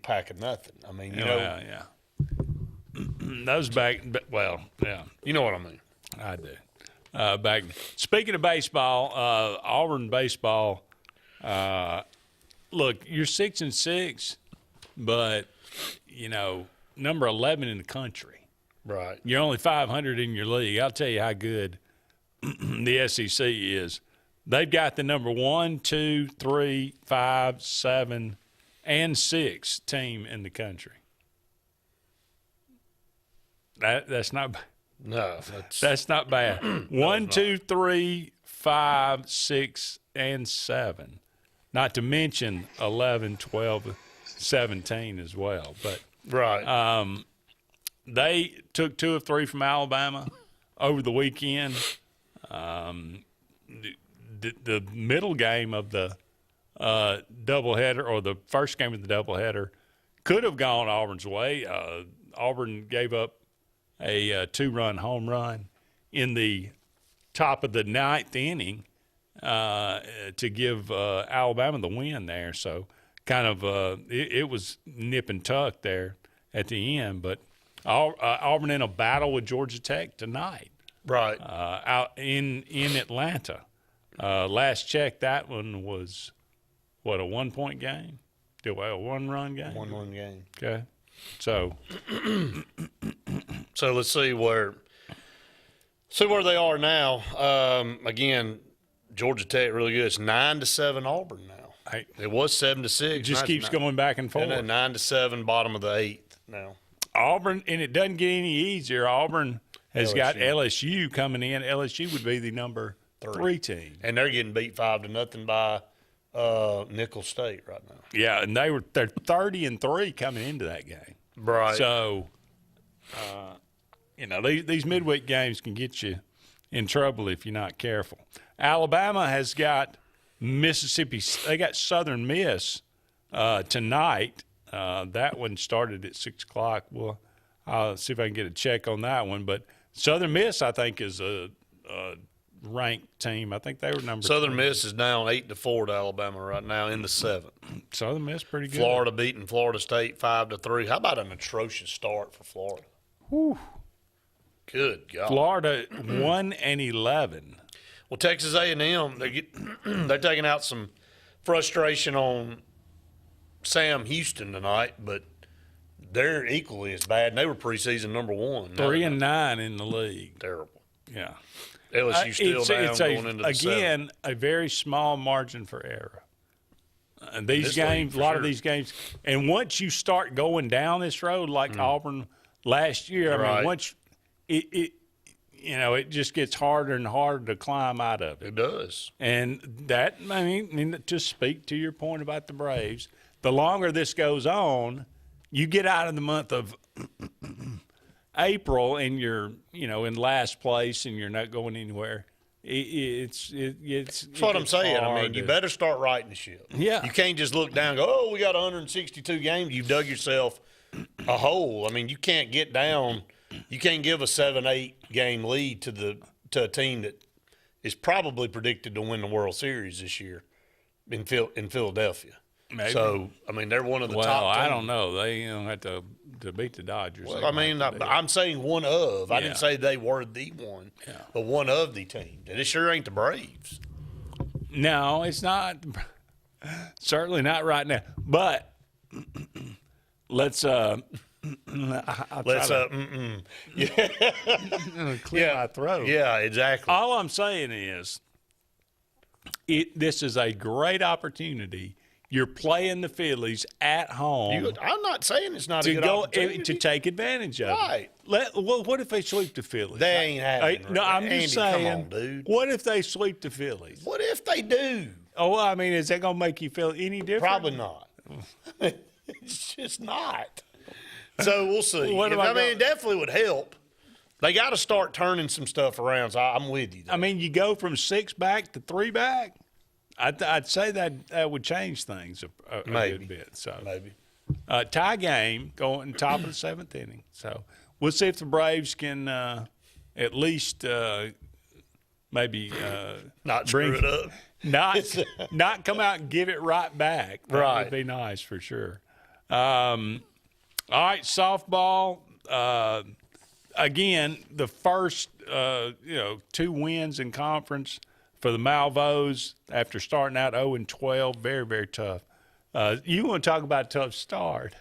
pack of nothing. I mean, you know. Yeah. Those back, well, yeah. You know what I mean. I do. Back. Speaking of baseball, Auburn baseball, look, you're 6-6, but, you know, number 11 in the country. Right. You're only 500 in your league. I'll tell you how good the SEC is. They've got the number 1, 2, 3, 5, 7, and 6 team in the country. That's not bad. No, that's not bad. 1, 2, 3, 5, 6, and 7. Not to mention 11, 12, 17 as well. But right. They took 2 of 3 from Alabama over the weekend. The middle game of the doubleheader, or the first game of the doubleheader, could have gone Auburn's way. Auburn gave up a 2-run home run in the top of the 9th inning to give Alabama the win there. So kind of it was nip and tuck there at the end. But Auburn in a battle with Georgia Tech tonight. Right. Out in Atlanta. Last check, that one was, what, a 1-point game? A 1-run game? 1-run game. Okay. So let's see where they are now. Again, Georgia Tech really good. It's 9-7 Auburn now. It was 7-6. It just keeps going back and forth. And then 9-7, bottom of the 8th now. Auburn, and it doesn't get any easier. Auburn has got LSU coming in. LSU would be the number 3 team, and they're getting beat 5-0 by Nicholls State right now. Yeah, and they're 30-3 coming into that game. Right. So, you know, these midweek games can get you in trouble if you're not careful. Alabama has got Mississippi. They got Southern Miss tonight. That one started at 6 o'clock. Well, I'll see if I can get a check on that one. But Southern Miss, I think, is a ranked team. I think they were number Southern 2. Miss is down 8-4 to Alabama right now in the 7th. Southern Miss pretty good. Florida beating Florida State 5-3. How about an atrocious start for Florida? Whew. Good God. Florida 1-11. Well, Texas A&M, they're taking out some frustration on Sam Houston tonight, but they're equally as bad. And they were preseason number 1. 3-9 in the league. Terrible. Yeah. LSU still down going into the again, seventh. a very small margin for error. These This games, league, a lot for of sure. these games, and once you start going down this road, like Auburn last year, I mean, Right. once it just gets harder and harder to climb out of it. It does. And that, I mean, to speak to your point about the Braves, the longer this goes on, you get out of the month of April and you're, in last place and you're not going anywhere. It's That's what I'm saying. I mean, you better start writing the ship. Yeah. You can't just look down and go, oh, we got 162 games. You've dug yourself a hole. I mean, you can't get down. You can't give a 7-8 game lead to a team that is probably predicted to win the World Series this year in Philadelphia. Maybe. So, I mean, they're one of the top Well, teams. I don't know. They have to beat the Dodgers. Well, I mean, I'm saying one of. I Yeah. didn't say they were the one, but one of the teams. And it sure ain't the Braves. No, it's not. Certainly not right now. But let's Let's clear my throat. Yeah, exactly. All I'm saying is, this is a great opportunity. You're playing the Phillies at home. I'm not saying it's not a to good go opportunity. to take advantage of Right. it. Well, what if they sweep the Phillies? They ain't happening. No, I'm Andy, just saying. Come on, dude. What if they sweep the Phillies? What if they do? Oh, I mean, is that going to make you feel any different? Probably not. It's just not. So we'll see. What am I I mean, it definitely would help. They got to start turning some stuff around. So I'm with you. I mean, you go from 6 back to 3 back. I'd say that would change things a good bit. So maybe tie game going top of the 7th inning. So we'll see if the Braves can at least maybe not screw it up. Not come out and give it right back. That Right. would be nice for sure. All right, softball. Again, the first 2 wins in conference for the Malvos after starting out 0-12. Very, very tough. You want to talk about a tough start.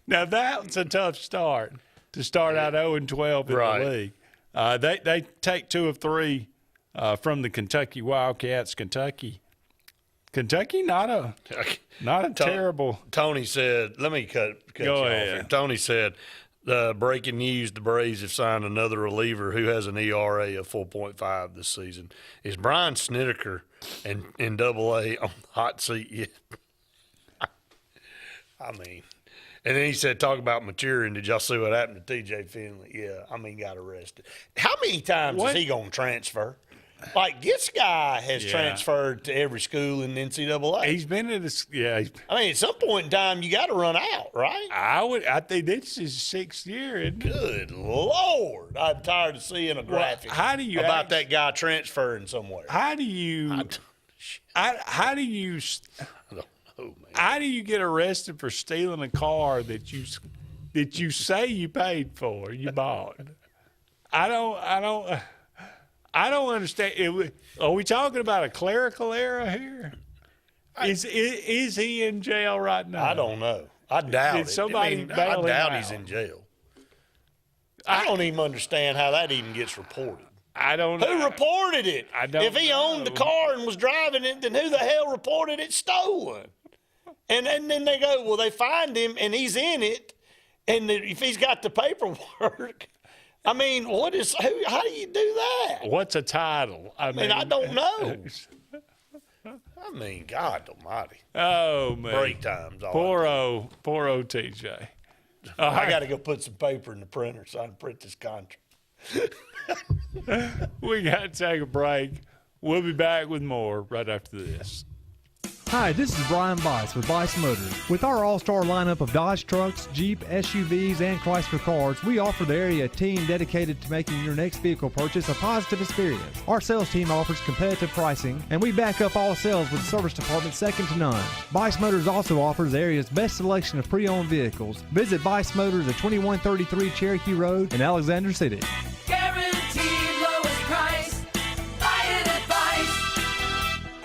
Now, that's a tough start to start out 0-12 in Right. the league. They take 2 of 3 from the Kentucky Wildcats. Kentucky, not a terrible. Tony said, let me cut you Go off ahead. here. Tony said, breaking news, the Braves have signed another reliever who has an ERA of 4.5 this season. Is Brian Snedeker in Double-A on the hot seat yet? I mean, and then he said, talk about maturing. Did y'all see what happened to T.J. Finley? Yeah, I mean, got arrested. How many times is he going to transfer? Like, this guy has transferred to every school in NCAA. He's been in this, I mean, at some point in time, you got to run out, right? I think this is his 6th year, isn't it? Good Lord. I'm tired of seeing a graphic about that guy transferring somewhere. How do you how do you get arrested for stealing a car that you say you paid for, you bought? I don't understand. Are we talking about a clerical error here? Is he in jail right now? I don't know. I doubt Did it. somebody bail I him doubt out? he's in jail. I don't even understand how that even gets reported. I don't. Who reported it? I don't If he owned the car and was driving it, then who the hell reported it stolen? And then they go, well, they find him and he's in it, and if he's got the paperwork. I mean, how do you do that? What's a title? I mean, I don't know. I mean, God almighty. Oh, man. Break times. Poor old TJ. I got to go put some paper in the printer so I can print this contract. We got to take a break. We'll be back with more right after this. Hi, this is Brian Bice with Bice Motors. With our all-star lineup of Dodge trucks, Jeep, SUVs, and Chrysler cars, we offer the area team dedicated to making your next vehicle purchase a positive experience. Our sales team offers competitive pricing, and we back up all sales with a service department second to none. Bice Motors also offers the area's best selection of pre-owned vehicles. Visit Bice Motors at 2133 Cherokee Road in Alexander City. Guaranteed lowest price. Buy it at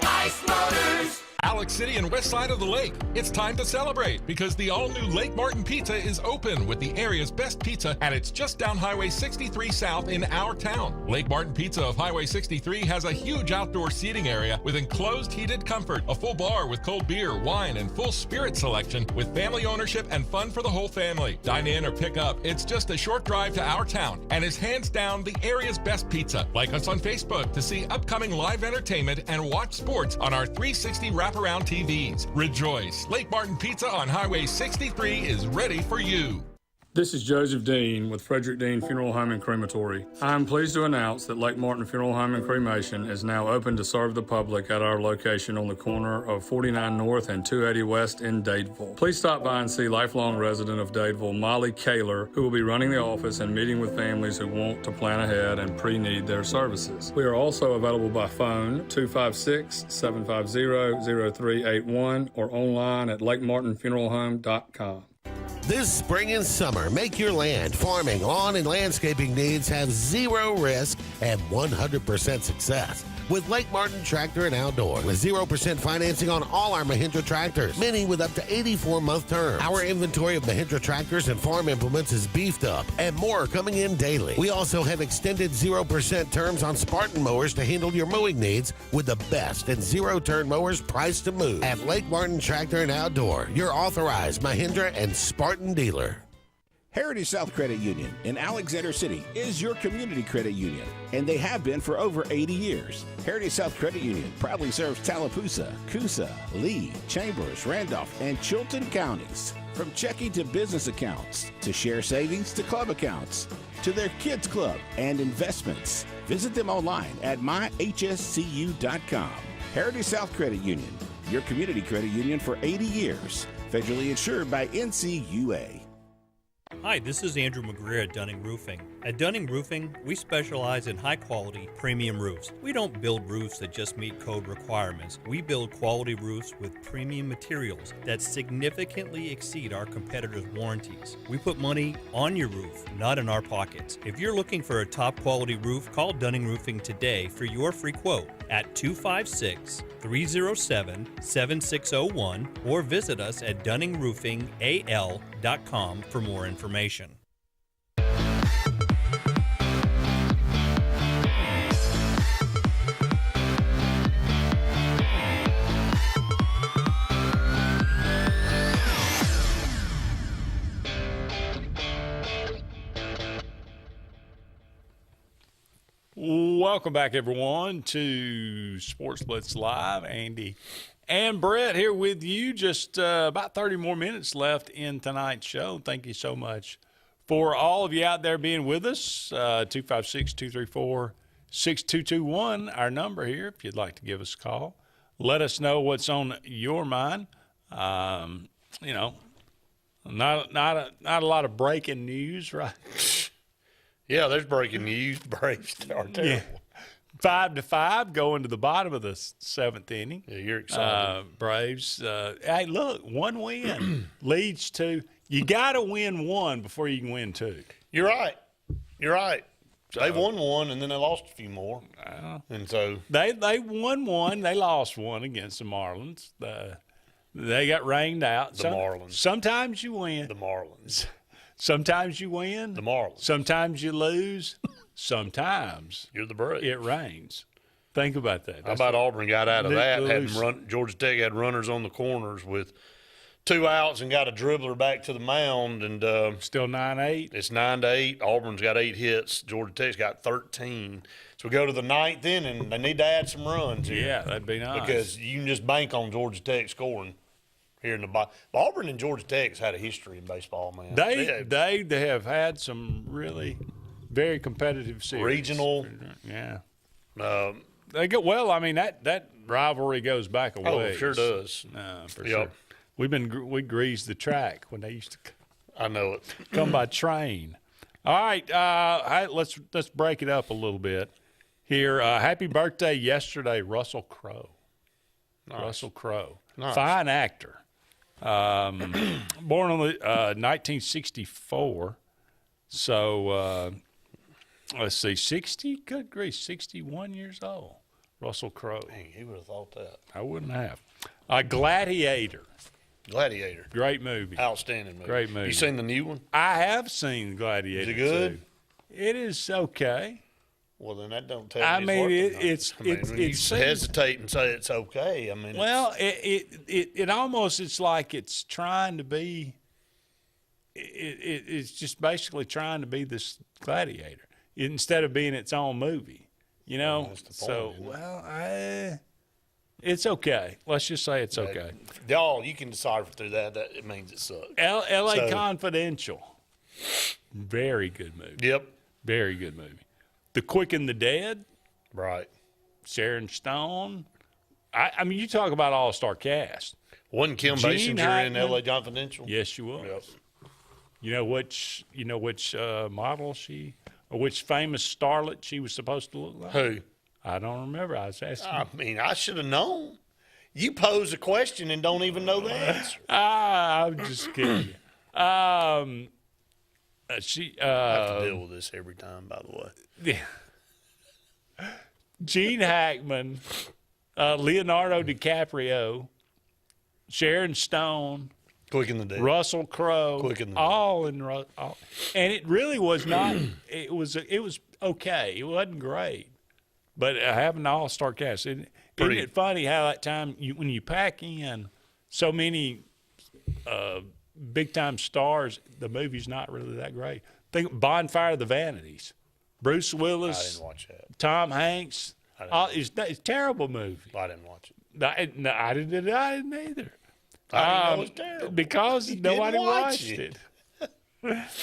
Bice Motors. Alex City and west side of the lake. It's time to celebrate because the all-new Lake Martin Pizza is open with the area's best pizza, and it's just down Highway 63 South in our town. Lake Martin Pizza of Highway 63 has a huge outdoor seating area with enclosed heated comfort, a full bar with cold beer, wine, and full spirit selection with family ownership and fun for the whole family. Dine in or pick up. It's just a short drive to our town and is hands down the area's best pizza. Like us on Facebook to see upcoming live entertainment and watch sports on our 360 wraparound TVs. Rejoice! Lake Martin Pizza on Highway 63 is ready for you. This is Joseph Dean with Frederick Dean Funeral Home and Crematory. I am pleased to announce that Lake Martin Funeral Home and Cremation is now open to serve the public at our location on the corner of 49 North and 280 West in Dadeville. Please stop by and see lifelong resident of Dadeville, Molly Kaler, who will be running the office and meeting with families who want to plan ahead and pre-need their services. We are also available by phone 256-750-0381 or online at lakemartinfuneralhome.com. This spring and summer, make your land, farming, lawn, and landscaping needs have zero risk and 100% success with Lake Martin Tractor and Outdoor. With 0% financing on all our Mahindra tractors, many with up to 84-month terms. Our inventory of Mahindra tractors and farm implements is beefed up, and more are coming in daily. We also have extended 0% terms on Spartan mowers to handle your mowing needs with the best and zero-turn mowers priced to move. At Lake Martin Tractor and Outdoor, your authorized Mahindra and Spartan dealer. Heritage South Credit Union in Alexander City is your community credit union, and they have been for over 80 years. Heritage South Credit Union proudly serves Tallapoosa, Coosa, Lee, Chambers, Randolph, and Chilton counties. From checking to business accounts, to share savings to club accounts, to their kids club and investments. Visit them online at myhscu.com. Heritage South Credit Union, your community credit union for 80 years. Federally insured by NCUA. Hi, this is Andrew McGreer at Dunning Roofing. At Dunning Roofing, we specialize in high-quality, premium roofs. We don't build roofs that just meet code requirements. We build quality roofs with premium materials that significantly exceed our competitors' warranties. We put money on your roof, not in our pockets. If you're looking for a top-quality roof, call Dunning Roofing today for your free quote at 256-307-7601 or visit us at dunningroofingal.com for more information. Welcome back, everyone, to Sports Blitz Live. Andy and Brett here with you. Just about 30 more minutes left in tonight's show. Thank you so much for all of you out there being with us. 256-234-6221, our number here, if you'd like to give us a call. Let us know what's on your mind. Not a lot of breaking news, right? Yeah, there's breaking news. Braves are terrible. Yeah. 5-5 going to the bottom of the seventh inning. Yeah, you're excited. Braves. Hey, look, one win leads to – you got to win one before you can win two. You're right. They won one, and then they lost a few more. And so they won one. They lost one against the Marlins. They got rained out. The Marlins. Sometimes you win. The Marlins. Sometimes you win. The Marlins. Sometimes you lose. Sometimes you're the Braves. It rains. Think about that. How about Auburn got out of that? Georgia Tech had runners on the corners with 2 outs and got a dribbler back to the mound. And still 9-8. It's 9-8. Auburn's got 8 hits. Georgia Tech's got 13. So we go to the 9th inning. They need to add some runs here. Yeah, that'd be nice. Because you can just bank on Georgia Tech scoring. Here in the Auburn and Georgia Tech's had a history in baseball, man. They have had some really very competitive series. Regional. Yeah. They get well. I mean that rivalry goes back a Oh, ways. sure does. No, for Yep. sure. We greased the track when they used to I know it. come by train. All right, let's break it up a little bit here. Happy birthday yesterday, Russell Crowe. Nice. Russell Crowe, Nice. fine actor. Born on 1964. So let's see, 60. Good grief, 61 years old. Russell Crowe. Dang, he would have thought that. I wouldn't have. Gladiator. Gladiator. Great movie. Outstanding movie. Great movie. You seen the new one? I have seen Gladiator. Is it good? 2. It is okay. Well, then that don't tell I me mean, it's when you hesitate and say it's okay. I mean, well, it almost, it's like it's trying to be. It's just basically trying to be this Gladiator instead of being its own movie. You know, that's the point, so isn't it? well, it's okay. Let's just say it's okay. Y'all, you can decipher through that. That it means it sucks. L.A. So- Confidential. Very good movie. Yep. Very good movie. The Quick and the Dead. Right. Sharon Stone. I mean, you talk about all-star cast. Wasn't Kim Gene Basinger in Hackman. L.A. Confidential? Yes, she was. Yep. You know which model or which famous starlet she was supposed to look like? Who? I don't remember. I was asking. I mean, I should have known. You pose a question and don't even know the answer. I'm just kidding. She. I have to deal with this every time, by the way. Yeah. Gene Hackman, Leonardo DiCaprio, Sharon Stone, Quick in the Dead, Russell Crowe, Quick in the Dead. all, and it really was not. It was okay. It wasn't great, but having an all-star cast. Isn't it funny how that time when you pack in so many big-time stars, the movie's not really that great. Think Bonfire of the Vanities, Bruce Willis. I didn't watch that. Tom Hanks. It's a terrible movie. I didn't watch it. I didn't either. I didn't know it was terrible. Because You nobody didn't watch watched it.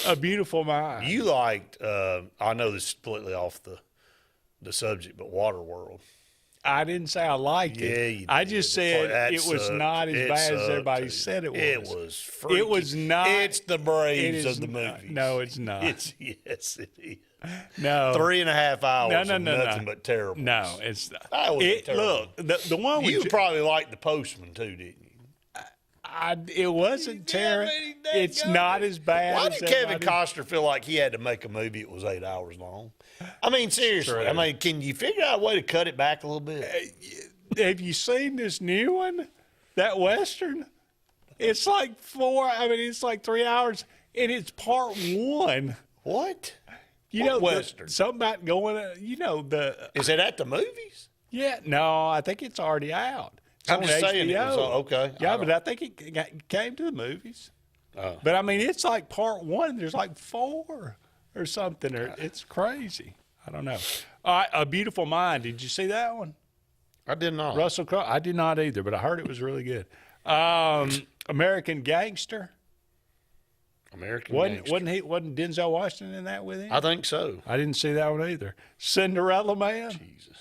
A Beautiful Mind. You liked, I know this is completely off the subject, but Waterworld. I didn't say I liked Yeah, it. you I did. just said That it was sucked. not as It bad as sucked, everybody too. said it was. It was freaky. It was not. It's the Braves it is of the not- movies. No, it's not. Yes, it is. No. 3.5 hours No. of nothing but terrible. No, it's not. That was terrible. Look, the one You probably liked The Postman, too, didn't you? it wasn't terrible. It's not as bad Why as did Kevin everybody- Costner feel like he had to make a movie that was 8 hours long? I mean, seriously. True. I mean, can you figure out a way to cut it back a little bit? Have you seen this new one? That Western? It's like it's like 3 hours, and it's part one. What? You What know, Western? Something about going, Is it at the movies? Yeah, no, I think it's already out. It's I'm on just saying it was HBO. okay. Yeah, but I think it came to the movies. Oh. But I mean, it's like part one. There's like 4 or something. It's crazy. I don't know. All right, A Beautiful Mind. Did you see that one? I did not. Russell Crowe. I did not either, but I heard it was really good. American Gangster. Wasn't Denzel Washington in that with him? I think so. I didn't see that one either. Cinderella Man. Jesus.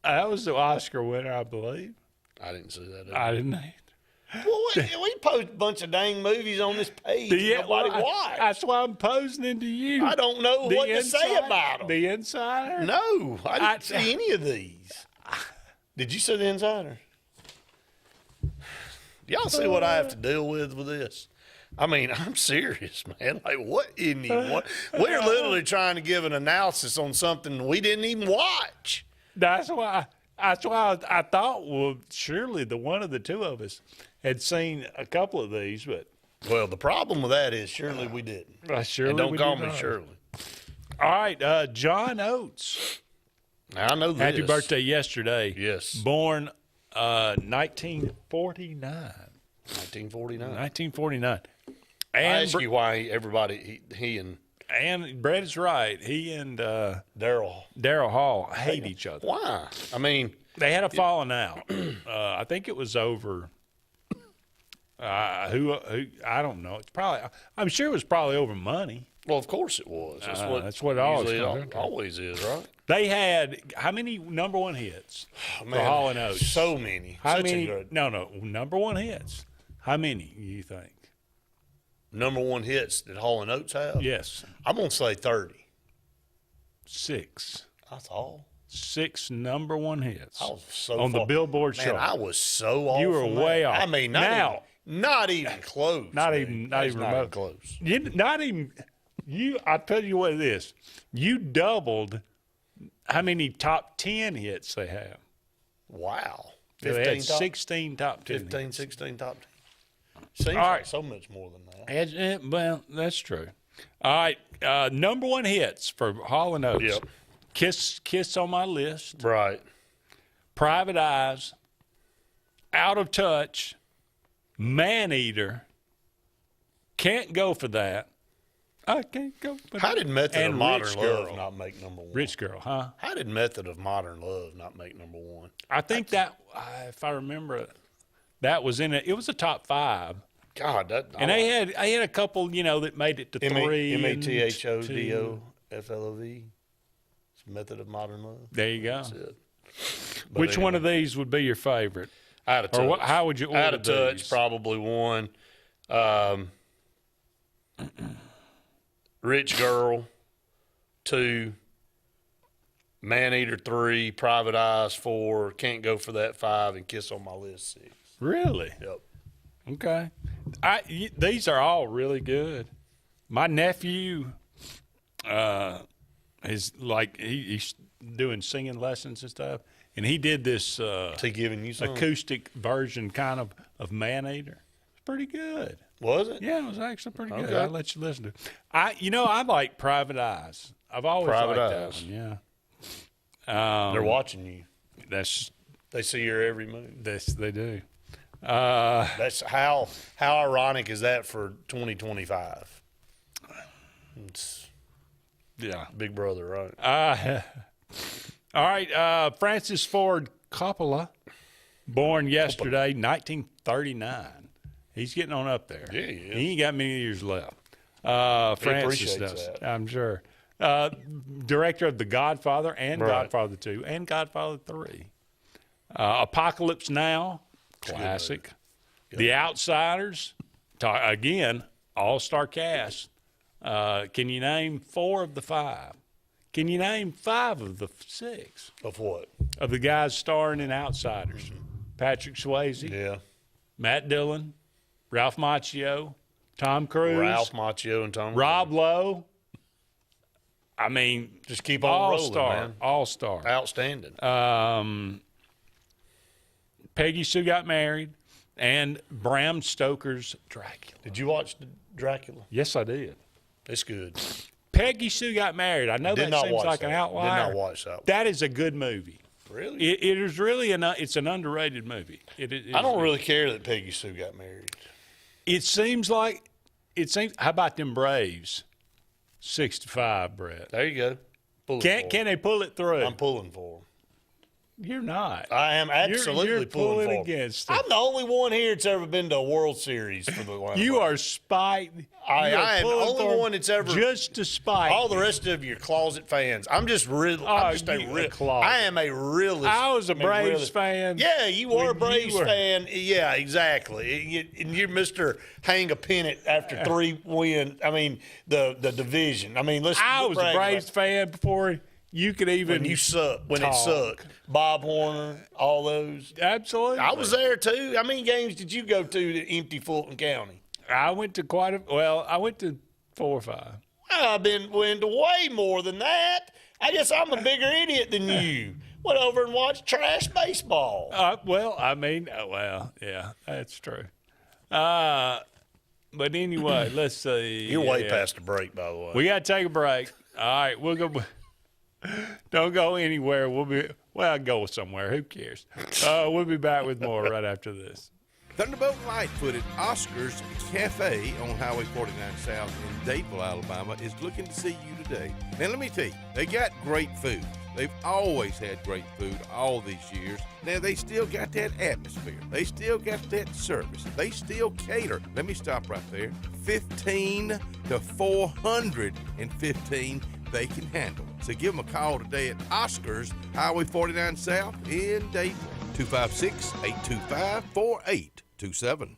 That was the Oscar winner, I believe. I didn't see that either. I didn't either. Well, we post a bunch of dang movies on this page. Nobody watched. That's why I'm posing into you. I don't know what to say about them. The Insider? No, I didn't see any of these. Did you see The Insider? Do y'all see what I have to deal with this? I mean, I'm serious, man. Like, what in the what? We're literally trying to give an analysis on something we didn't even watch. That's why I thought, well, surely one of the two of us had seen a couple of these, but Well, the problem with that is surely we didn't. surely and don't we call did me not. Shirley. All right, John Oates. Now, I know this. Happy birthday yesterday. Yes. Born 1949. 1949. 1949. I And ask you why everybody, he and Brett is right. He and Daryl Hall hate each other. Why? I mean, they had a falling out. I think it was over who I don't know. I'm sure it was probably over money. Well, of course it was. That's what it always usually comes down to. always is, right? They had how many number one hits for Man, Hall and Oates? so many. How Such a many? good- No, number one hits. How many do you think? Number one hits that Hall and Oates have? Yes. I'm going to say 30. 6. That's all. 6 number one hits. I was so on the far- Billboard Man, chart. I was so off. You were on way that. off. I mean, not even close. Not man. even That's remote. close. Not even. I'll tell you what it is. You doubled how many top 10 hits they have. Wow. They 15 had top, 16 top 10 15, hits. 16 top 10. Seems All like right. so much more than that. Well, that's true. All right. Number one hits for Hall and Oates. Yep. Kiss on My List. Right. Private Eyes. Out of Touch. Man Eater. Can't Go for That. I can't go for How that. did Method And of Modern Rich Love Girl. not make number one? Rich Girl, huh? How did Method of Modern Love not make number one? I think that, if I remember, that was in it. It was a top 5. God, that And I had a couple, that made it to 3. and METHODOFLOV. It's Method of Modern Love. There you go. That's it. But Which one anyway. of these would be your favorite? Out of touch. Or how would you order Out of touch, these? probably one. Rich Girl, 2. Man Eater, 3. Private Eyes, 4. Can't Go for That, 5. And Kiss on My List, 6. Really? Yep. Okay. These are all really good. My nephew is like he's doing singing lessons and stuff, and he did this Is he giving you some? acoustic version kind of Man Eater. It's pretty good. Was it? Yeah, it was actually pretty good. Okay. I'll let you listen to it. I like Private Eyes. I've always Private liked Eyes. that one, yeah. They're watching you. They see your every move. They do. That's how ironic is that for 2025? It's Big Brother, right? All right. Francis Ford Coppola, born yesterday, 1939. He's getting on up there. Yeah, he is. He ain't got many years left. He Francis appreciates does, that. I'm sure. Director of The Godfather and Right. Godfather 2 and Godfather 3. Apocalypse Now, classic. The Outsiders, again, all-star cast. Can you name 4 of the 5? Can you name 5 of the 6? Of what? Of the guys starring in Outsiders. Patrick Swayze. Yeah. Matt Dillon. Ralph Macchio. Tom Cruise. Ralph Macchio and Tom Rob Lowe. I mean, just keep on rolling, all-star. man. All-star. Outstanding. Peggy Sue Got Married. And Bram Stoker's Dracula. Did you watch Dracula? Yes, I did. It's good. Peggy Sue Got Married. I know Did that not seems watch like that. an outlier. Did not watch that one. That is a good movie. Really? It is really it's an underrated movie. It I don't really care that Peggy Sue got married. It seems. How about them Braves? 65, Brett. There you go. Pull it for 'em. Can they pull it through? I'm pulling for them. You're not. I am absolutely You're pulling for 'em. against it. I'm the only one here that's ever been to a World Series for the Atlanta You are Braves. spite. I you are am the pulling only for one that's ever just to spite. all the rest of you are closet fans. I'm just real. I'm just you a a closet. I am a realist. I was a I'm a Braves realist. fan. Yeah, you were a when Braves you were- fan. Yeah, exactly. And you're Mr. Hang a pennant after 3 wins. I mean, the division. I mean, let's. I was a brag about Braves fan before you could even. when you suck. When it talk. sucked. Bob Horner, all those. Absolutely. I was there too. How many games did you go to empty Fulton County? I went to I went to 4 or 5. I've been to way more than that. I guess I'm a bigger idiot than you. Went over and watched trash baseball. Yeah, that's true. But anyway, let's see. You're way past the break, by the way. We got to take a break. All right, we'll go. Don't go anywhere. I'll go somewhere. Who cares? We'll be back with more right after this. Thunderbolt Lightfoot at Oscar's Cafe on Highway 49 South in Dadeville, Alabama is looking to see you today. Now, let me tell you, they got great food. They've always had great food all these years. Now, they still got that atmosphere. They still got that service. They still cater. Let me stop right there. 15 to 415 they can handle. So give them a call today at Oscar's, Highway 49 South in Dayton. 256-825-4827.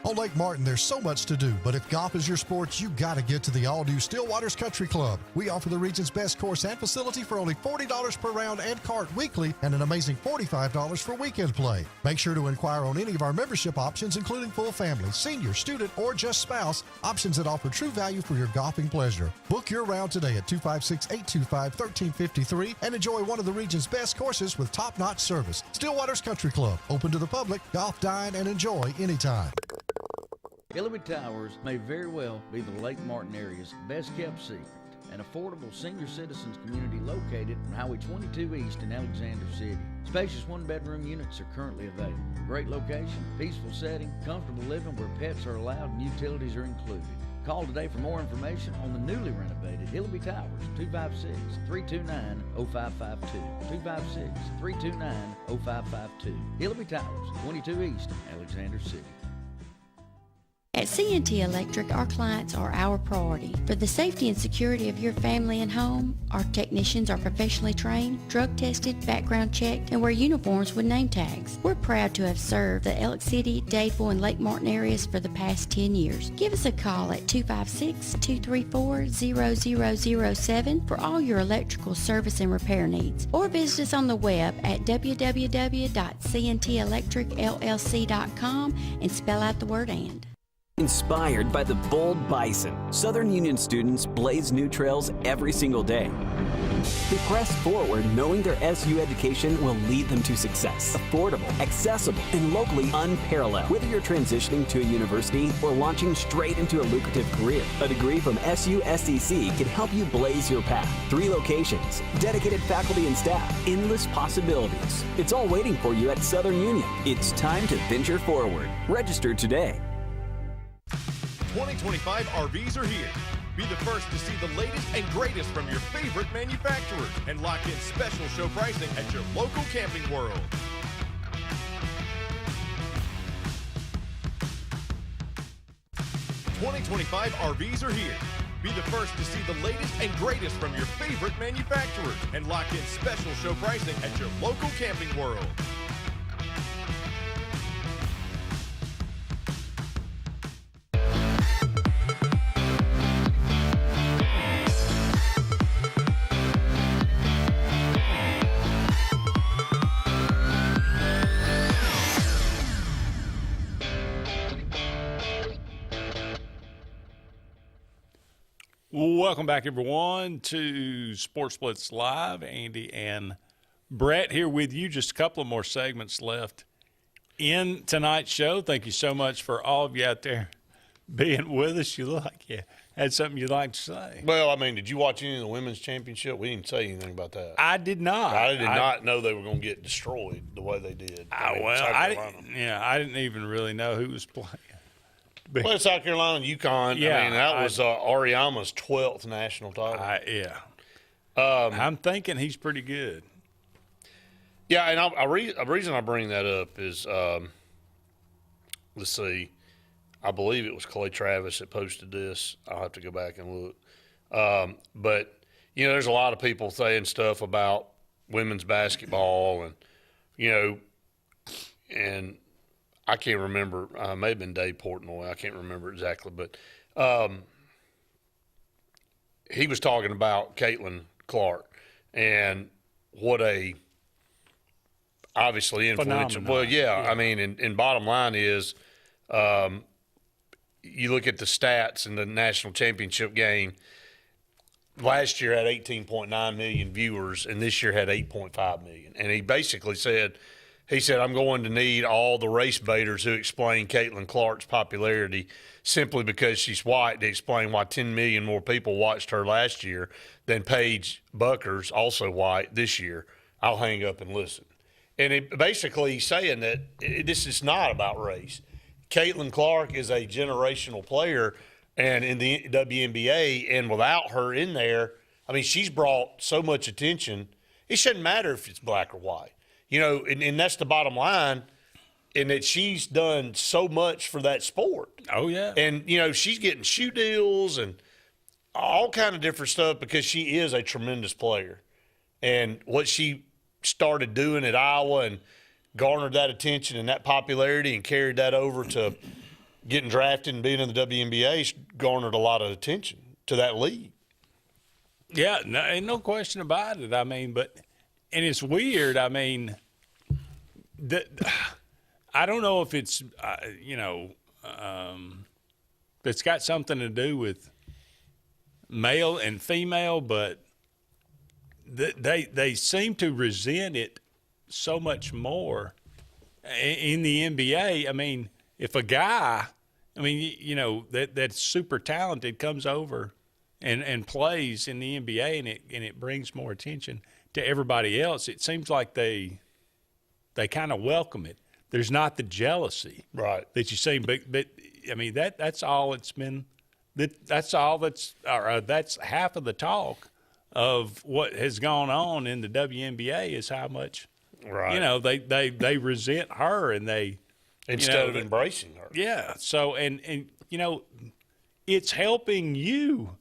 On Lake Martin, there's so much to do, but if golf is your sport, you got to get to the all-new Stillwaters Country Club. We offer the region's best course and facility for only $40 per round and cart weekly and an amazing $45 for weekend play. Make sure to inquire on any of our membership options, including full family, senior, student, or just spouse, options that offer true value for your golfing pleasure. Book your round today at 256-825-1353 and enjoy one of the region's best courses with top-notch service. Stillwaters Country Club, open to the public, golf, dine, and enjoy anytime. Hillary Towers may very well be the Lake Martin area's best kept secret. An affordable senior citizens community located on Highway 22 East in Alexander City. Spacious one-bedroom units are currently available. Great location, peaceful setting, comfortable living where pets are allowed and utilities are included. Call today for more information on the newly renovated Hillary Towers, 256-329-0552. 256-329-0552. Hillary Towers, 22 East, Alexander City. At C&T Electric, our clients are our priority. For the safety and security of your family and home, our technicians are professionally trained, drug tested, background checked, and wear uniforms with name tags. We're proud to have served the Elk City, Dadeville, and Lake Martin areas for the past 10 years. Give us a call at 256-234-0007 for all your electrical service and repair needs, or visit us on the web at www.cntelectricllc.com and spell out the word "and." Inspired by the bold bison, Southern Union students blaze new trails every single day. They press forward knowing their SU education will lead them to success. Affordable, accessible, and locally unparalleled. Whether you're transitioning to a university or launching straight into a lucrative career, a degree from SU SDC can help you blaze your path. 3 locations, dedicated faculty and staff, endless possibilities. It's all waiting for you at Southern Union. It's time to venture forward. Register today. 2025 RVs are here. Be the first to see the latest and greatest from your favorite manufacturers and lock in special show pricing at your local Camping World. '25 RVs are here. Be the first to see the latest and greatest from your favorite manufacturers and lock in special show pricing at your local Camping World. Welcome back, everyone, to Sports Blitz Live. Andy and Brett here with you. Just a couple of more segments left in tonight's show. Thank you so much for all of you out there being with us. You look like you had something you'd like to say. Well, I mean, did you watch any of the women's championship? We didn't say anything about that. I did not. I did not know they were going to get destroyed the way they did. I didn't even really know who was playing. Well, South Carolina and UConn. Yeah, I mean, that was Ariama's 12th national title. I'm thinking he's pretty good. Yeah, and a reason I bring that up is, let's see, I believe it was Clay Travis that posted this. I'll have to go back and look. But, you know, there's a lot of people saying stuff about women's basketball and I can't remember. It may have been Dave Portnoy. I can't remember exactly. But he was talking about Caitlin Clark and what a obviously influential. Well, yeah. I mean, and bottom line is you look at the stats in the national championship game. Last year had 18.9 million viewers, and this year had 8.5 million. And he basically said – I'm going to need all the race baiters who explain Caitlin Clark's popularity simply because she's white to explain why 10 million more people watched her last year than Paige Buckers, also white, this year. I'll hang up and listen. And it basically saying that this is not about race. Caitlin Clark is a generational player, and in the WNBA, and without her in there, I mean, she's brought so much attention. It shouldn't matter if it's black or white, and that's the bottom line, in that she's done so much for that sport. Oh, yeah. And, she's getting shoe deals and all kind of different stuff because she is a tremendous player. And what she started doing at Iowa and garnered that attention and that popularity and carried that over to getting drafted and being in the WNBA garnered a lot of attention to that league. Yeah, no, ain't no question about it. I mean, and it's weird. I mean, I don't know if it's, it's got something to do with male and female, but they seem to resent it so much more in the NBA. I mean, if a guy, that's super talented comes over and plays in the NBA and it brings more attention to everybody else, it seems like they kind of welcome it. There's not the jealousy, right, that you see. But I mean that's all it's been. That's all that's half of the talk of what has gone on in the WNBA is how much, right. They resent her and they instead of embracing her. Yeah. So and it's helping you.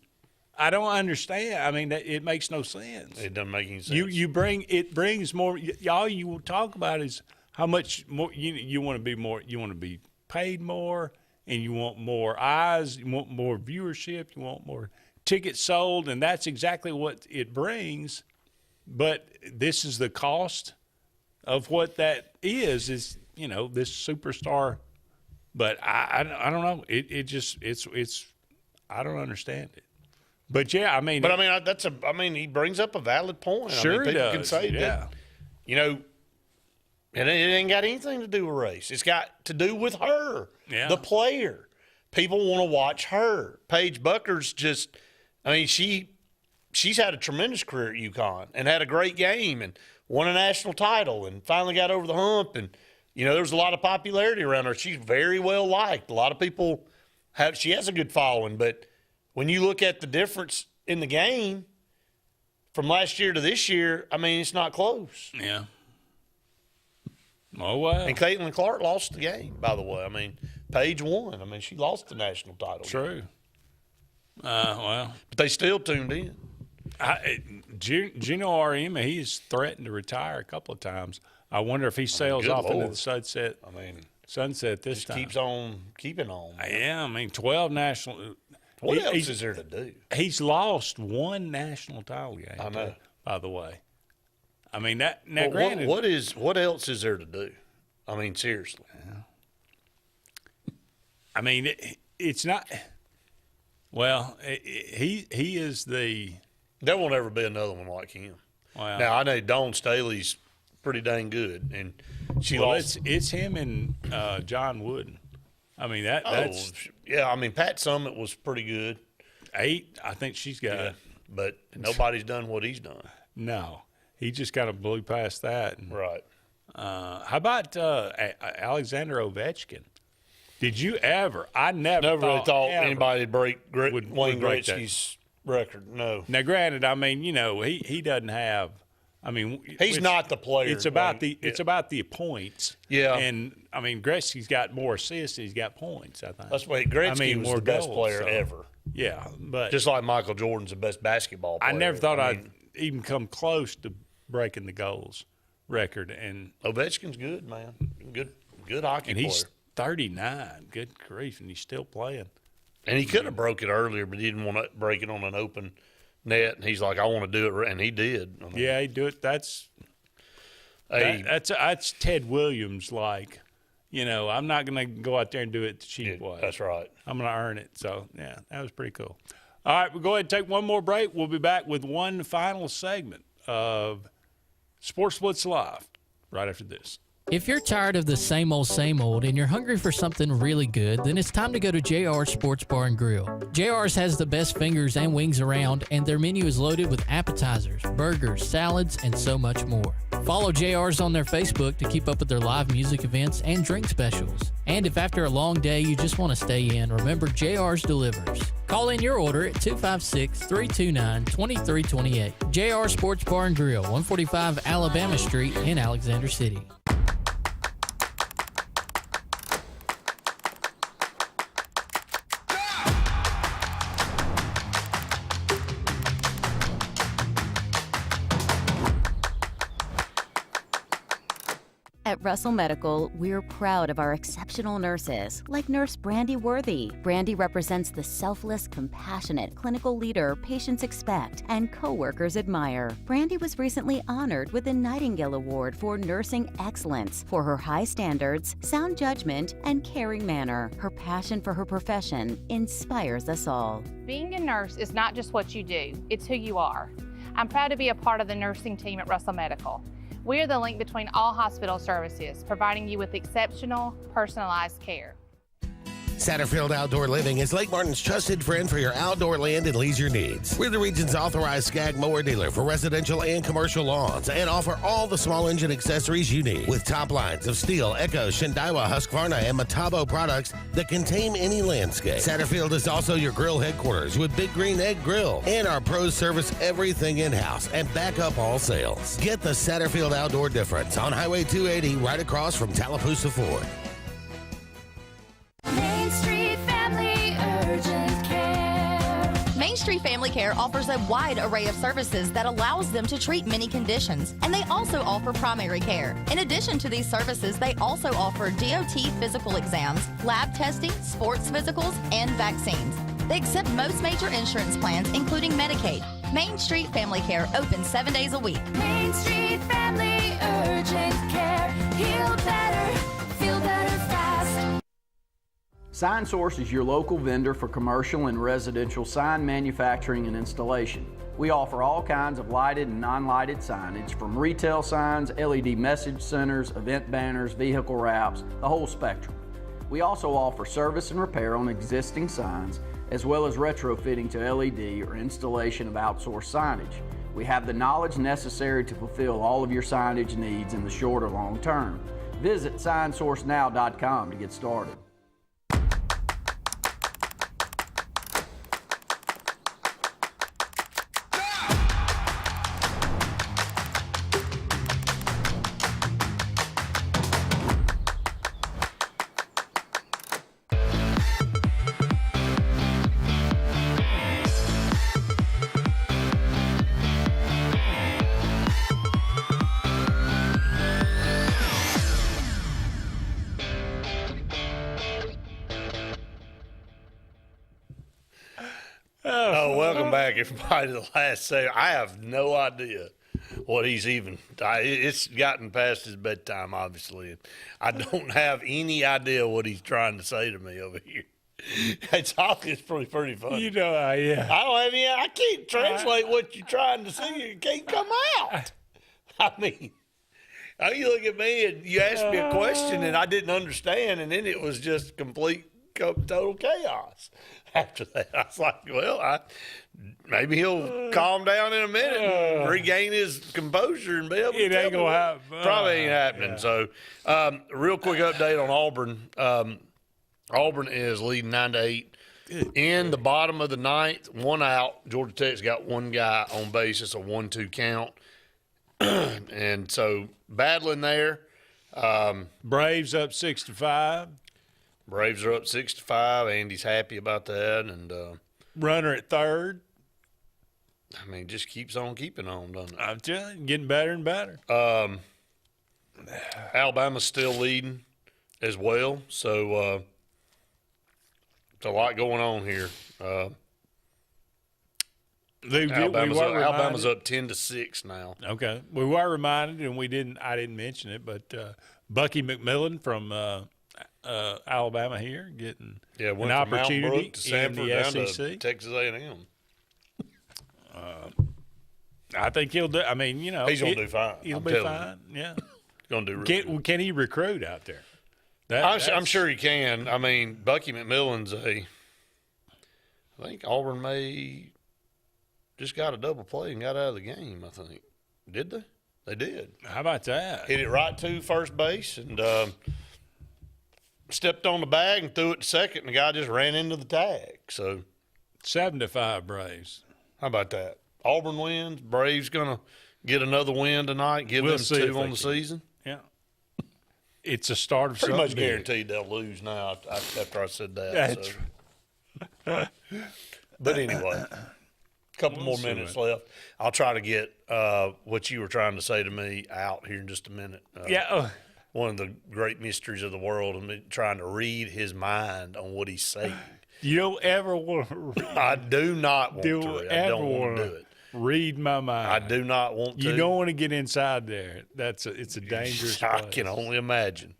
I don't understand. I mean, it makes no sense. It doesn't make any sense. It brings more. All you will talk about is how much more you want to be more. You want to be paid more, and you want more eyes. You want more viewership. You want more tickets sold, and that's exactly what it brings. But this is the cost of what that is this superstar. But I don't know. It's I don't understand it. But yeah, I mean, he brings up a valid point. Sure, people can say that. And it ain't got anything to do with race. It's got to do with her, yeah. The player. People want to watch her. Paige Bucker's she's had a tremendous career at UConn and had a great game and won a national title and finally got over the hump. And, there's a lot of popularity around her. She's very well liked. A lot of people she has a good following. But when you look at the difference in the game from last year to this year, I mean, it's not close. Yeah. Oh, wow. And Caitlin Clark lost the game, by the way. I mean, Paige won. I mean, she lost the national title. True. Well. But they still tuned in. Gino Auriemma, he's threatened to retire a couple of times. I wonder if he sails off into the sunset. Sunset this time. Keeps on keeping on. Yeah, I mean, 12 national. What else is there to do? He's lost one national title game. I know. By the way. I mean, granted. What else is there to do? I mean, seriously. Yeah. I mean, it's not. Well, he is the. There won't ever be another one like him. Wow. Now I know Dawn Staley's pretty dang good, and she lost. It's him and John Wooden. I mean that's yeah. I mean Pat Summitt was pretty good. 8, I think she's got. Yeah, but nobody's done what he's done. No, he just kind of blew past that. Right. How about Alexander Ovechkin? Did you ever? I never really thought anybody would break Wayne Gretzky's record. No. Now, granted, I mean, he doesn't have. I mean, he's not the player. It's about it's about the points. Yeah. And I mean, Gretzky's got more assists. He's got points. I think. That's why Gretzky was the best player ever. Yeah, but just like Michael Jordan's the best basketball player. I never thought I'd even come close to breaking the goals record. And Ovechkin's good, man. Good hockey player. And he's 39. Good grief, and he's still playing. And he could have broke it earlier, but he didn't want to break it on an open net. And he's like, I want to do it, and he did. I mean, yeah, he'd do it. That's Ted Williams. Like, I'm not going to go out there and do it the cheap way. That's right. I'm going to earn it. So, yeah, that was pretty cool. All right, we'll go ahead and take one more break. We'll be back with one final segment of Sports Blitz Live right after this. If you're tired of the same old and you're hungry for something really good, then it's time to go to JR's Sports Bar and Grill. JR's has the best fingers and wings around, and their menu is loaded with appetizers, burgers, salads, and so much more. Follow JR's on their Facebook to keep up with their live music events and drink specials. And if after a long day you just want to stay in, remember JR's delivers. Call in your order at 256-329-2328. JR Sports Bar and Grill, 145 Alabama Street in Alexander City. At Russell Medical, we're proud of our exceptional nurses, like Nurse Brandy Worthy. Brandy represents the selfless, compassionate clinical leader patients expect and coworkers admire. Brandy was recently honored with the Nightingale Award for Nursing Excellence for her high standards, sound judgment, and caring manner. Her passion for her profession inspires us all. Being a nurse is not just what you do, it's who you are. I'm proud to be a part of the nursing team at Russell Medical. We are the link between all hospital services, providing you with exceptional, personalized care. Satterfield Outdoor Living is Lake Martin's trusted friend for your outdoor land and leisure needs. We're the region's authorized Skag mower dealer for residential and commercial lawns and offer all the small engine accessories you need with top lines of Steel, Echo, Shindaiwa, Husqvarna, and Metabo products that can tame any landscape. Satterfield is also your grill headquarters with Big Green Egg Grill, and our pros service everything in-house and back up all sales. Get the Satterfield Outdoor difference on Highway 280 right across from Tallapoosa Ford. Main Street Family Urgent Care. Main Street Family Care offers a wide array of services that allows them to treat many conditions, and they also offer primary care. In addition to these services, they also offer DOT physical exams, lab testing, sports physicals, and vaccines. They accept most major insurance plans, including Medicaid. Main Street Family Care opens 7 days a week. Main Street Family Urgent Care. Heal better, feel better fast. Sign Source is your local vendor for commercial and residential sign manufacturing and installation. We offer all kinds of lighted and non-lighted signage, from retail signs, LED message centers, event banners, vehicle wraps, the whole spectrum. We also offer service and repair on existing signs, as well as retrofitting to LED or installation of outsourced signage. We have the knowledge necessary to fulfill all of your signage needs in the short or long term. Visit signsourcenow.com to get started. Welcome back, everybody, to the last segment. I have no idea what he's even – it's gotten past his bedtime, obviously. And I don't have any idea what he's trying to say to me over here. It's pretty funny. You know, yeah. I don't have any – I can't translate what you're trying to say. It can't come out. I mean, you look at me and you ask me a question and I didn't understand, and then it was just complete, total chaos. After that, I was like, well, maybe he'll calm down in a minute and regain his composure and be able to It ain't going to happen. Probably ain't happening. So, real quick update on Auburn. Auburn is leading 9-8. In the bottom of the ninth, one out. Georgia Tech's got one guy on base. It's a 1-2 count. And so, battling there. Braves up 6-5. Braves are up 6-5. Andy's happy about that, and runner at third. I mean, just keeps on keeping on, doesn't it? I'm telling you, getting better and better. Alabama's still leading as well, so it's a lot going on here. Alabama's up 10-6 now. Okay, we were reminded, and I didn't mention it, but Bucky McMillan from Alabama here getting an opportunity to Sanford, in the down SEC. to Texas A&M. I think he'll do. I mean, you know, he's gonna do fine. He'll be fine. Yeah, gonna do. Really can he recruit out there? I'm sure he can. I mean, Bucky McMillan's I think Auburn may just got a double play and got out of the game. I think did they? They did. How about that? Hit it right to first base and stepped on the bag and threw it to second, and the guy just ran into the tag. So 7-5 Braves. How about that? Auburn wins. Braves going to get another win tonight, give them 2 on the season. Yeah. It's a start of Pretty something much big. guaranteed they'll lose now after I said that. That's But anyway, a couple more minutes left. I'll try to get what you were trying to say to me out here in just a minute. One of the great mysteries of the world, and trying to read his mind on what he's saying. You don't ever want to I do not want to. I don't want to do it. Read my mind. I do not want to. You don't want to get inside there. It's a dangerous I place. can only imagine.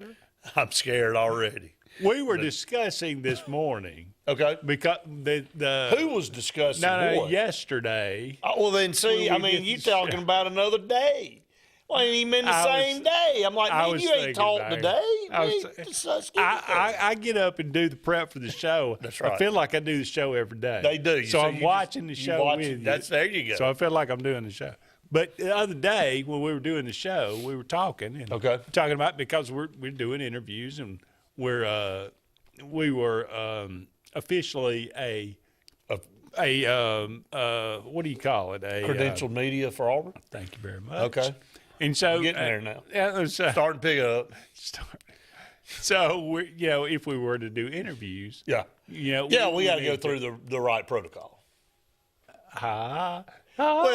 I'm scared already. We were discussing this morning. Okay. Because who was discussing what? Yesterday. Well, then see, I mean, you talking about another day. Well, ain't even been the same day. I'm like, man, you ain't taught today. I get up and do the prep for the show. That's right. I feel like I do the show every day. They do. So I'm watching the show with you. There you go. So I feel like I'm doing the show. But the other day when we were doing the show, we were talking. And talking about, because we're doing interviews, and we were officially a what do you call it? A credentialed media for Auburn. Thank you very much. Okay. And so I'm getting there now. Starting to pick up. So if we were to do interviews, we got to go through the right protocol. Well,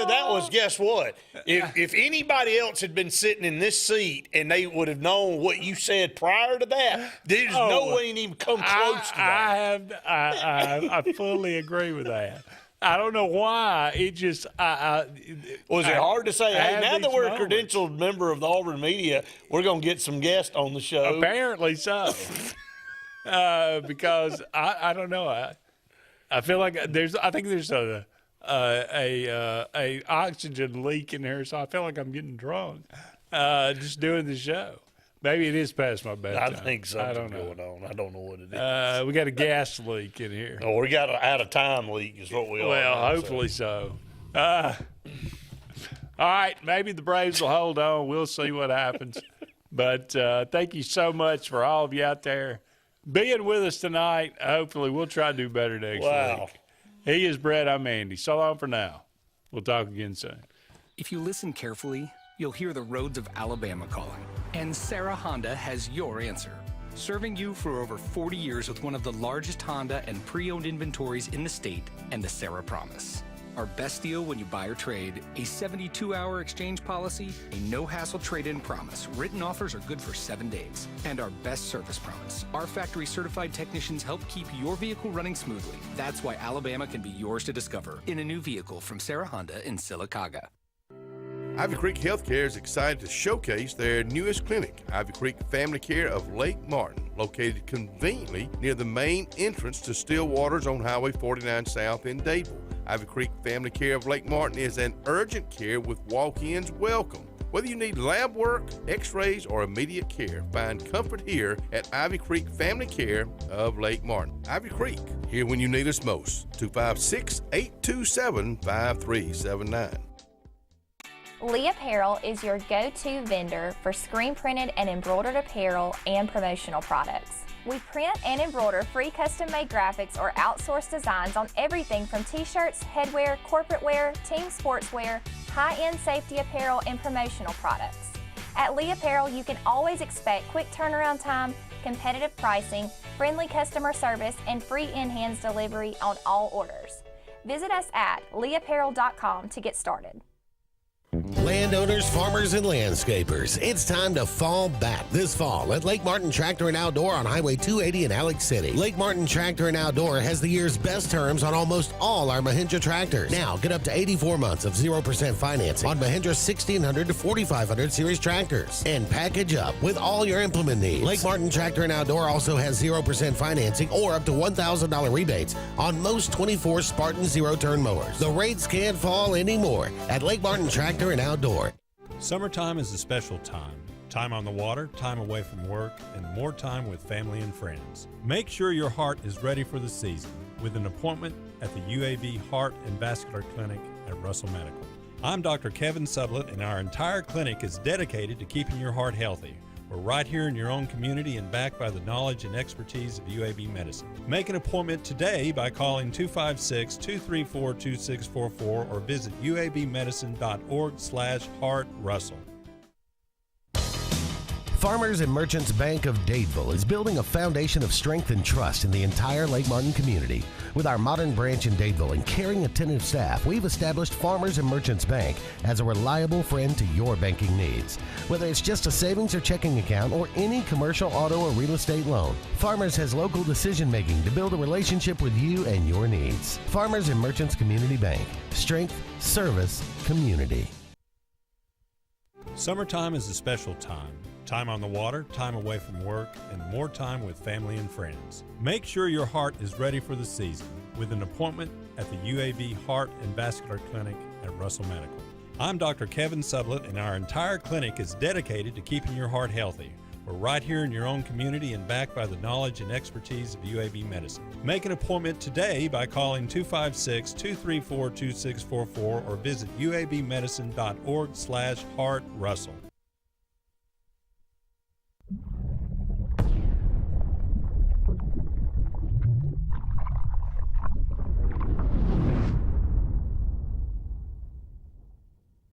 that was, guess what? If anybody else had been sitting in this seat and they would have known what you said prior to that, there's no way to even come close to that. I fully agree with that. I don't know why. It just was it hard to say, hey, now that we're a credentialed member of the Auburn media, we're going to get some guests on the show? Apparently so. Because I don't know. I feel like I think there's a oxygen leak in here, so I feel like I'm getting drunk just doing the show. Maybe it is past my bedtime. I think something's going on. I don't know what it is. We got a gas leak in here. Oh, we got an out-of-time leak is what we are. Well, hopefully so. All right, maybe the Braves will hold on. We'll see what happens. But thank you so much for all of you out there being with us tonight. Hopefully we'll try to do better next week. He is Brett. I'm Andy. So long for now. We'll talk again soon. If you listen carefully, you'll hear the roads of Alabama calling. And Sarah Honda has your answer. Serving you for over 40 years with one of the largest Honda and pre-owned inventories in the state, and the Sarah Promise. Our best deal when you buy or trade, a 72-hour exchange policy, a no-hassle trade-in promise. Written offers are good for 7 days. And our best service promise. Our factory-certified technicians help keep your vehicle running smoothly. That's why Alabama can be yours to discover in a new vehicle from Sarah Honda in Sylacauga. Ivy Creek Healthcare is excited to showcase their newest clinic, Ivy Creek Family Care of Lake Martin, located conveniently near the main entrance to Stillwater's on Highway 49 South in Dadeville. Ivy Creek Family Care of Lake Martin is an urgent care with walk-ins welcome. Whether you need lab work, x-rays, or immediate care, find comfort here at Ivy Creek Family Care of Lake Martin. Ivy Creek, here when you need us most. 256-827-5379. Lee Apparel is your go-to vendor for screen printed and embroidered apparel and promotional products. We print and embroider free custom-made graphics or outsourced designs on everything from t-shirts, headwear, corporate wear, team sportswear, high-end safety apparel, and promotional products. At Lee Apparel, you can always expect quick turnaround time, competitive pricing, friendly customer service, and free in-hands delivery on all orders. Visit us at leeapparel.com to get started. Landowners, farmers, and landscapers, it's time to fall back this fall at Lake Martin Tractor and Outdoor on Highway 280 in Alex City. Lake Martin Tractor and Outdoor has the year's best terms on almost all our Mahindra tractors. Now, get up to 84 months of 0% financing on Mahindra 1600 to 4500 series tractors. And package up with all your implement needs. Lake Martin Tractor and Outdoor also has 0% financing or up to $1,000 rebates on most 24 Spartan zero-turn mowers. The rates can't fall anymore at Lake Martin Tractor and Outdoor. Summertime is a special time. Time on the water, time away from work, and more time with family and friends. Make sure your heart is ready for the season with an appointment at the UAB Heart and Vascular Clinic at Russell Medical. I'm Dr. Kevin Sublett, and our entire clinic is dedicated to keeping your heart healthy. We're right here in your own community and backed by the knowledge and expertise of UAB Medicine. Make an appointment today by calling 256-234-2644 or visit uabmedicine.org/heartrussell. Farmers and Merchants Bank of Dadeville is building a foundation of strength and trust in the entire Lake Martin community. With our modern branch in Dadeville and caring, attentive staff, we've established Farmers and Merchants Bank as a reliable friend to your banking needs. Whether it's just a savings or checking account or any commercial, auto, or real estate loan, Farmers has local decision making to build a relationship with you and your needs. Farmers and Merchants Community Bank. Strength, service, community. Summertime is a special time. Time on the water, time away from work, and more time with family and friends. Make sure your heart is ready for the season with an appointment at the UAB Heart and Vascular Clinic at Russell Medical. I'm Dr. Kevin Sublett, and our entire clinic is dedicated to keeping your heart healthy. We're right here in your own community and backed by the knowledge and expertise of UAB Medicine. Make an appointment today by calling 256-234-2644 or visit uabmedicine.org/heartrussell.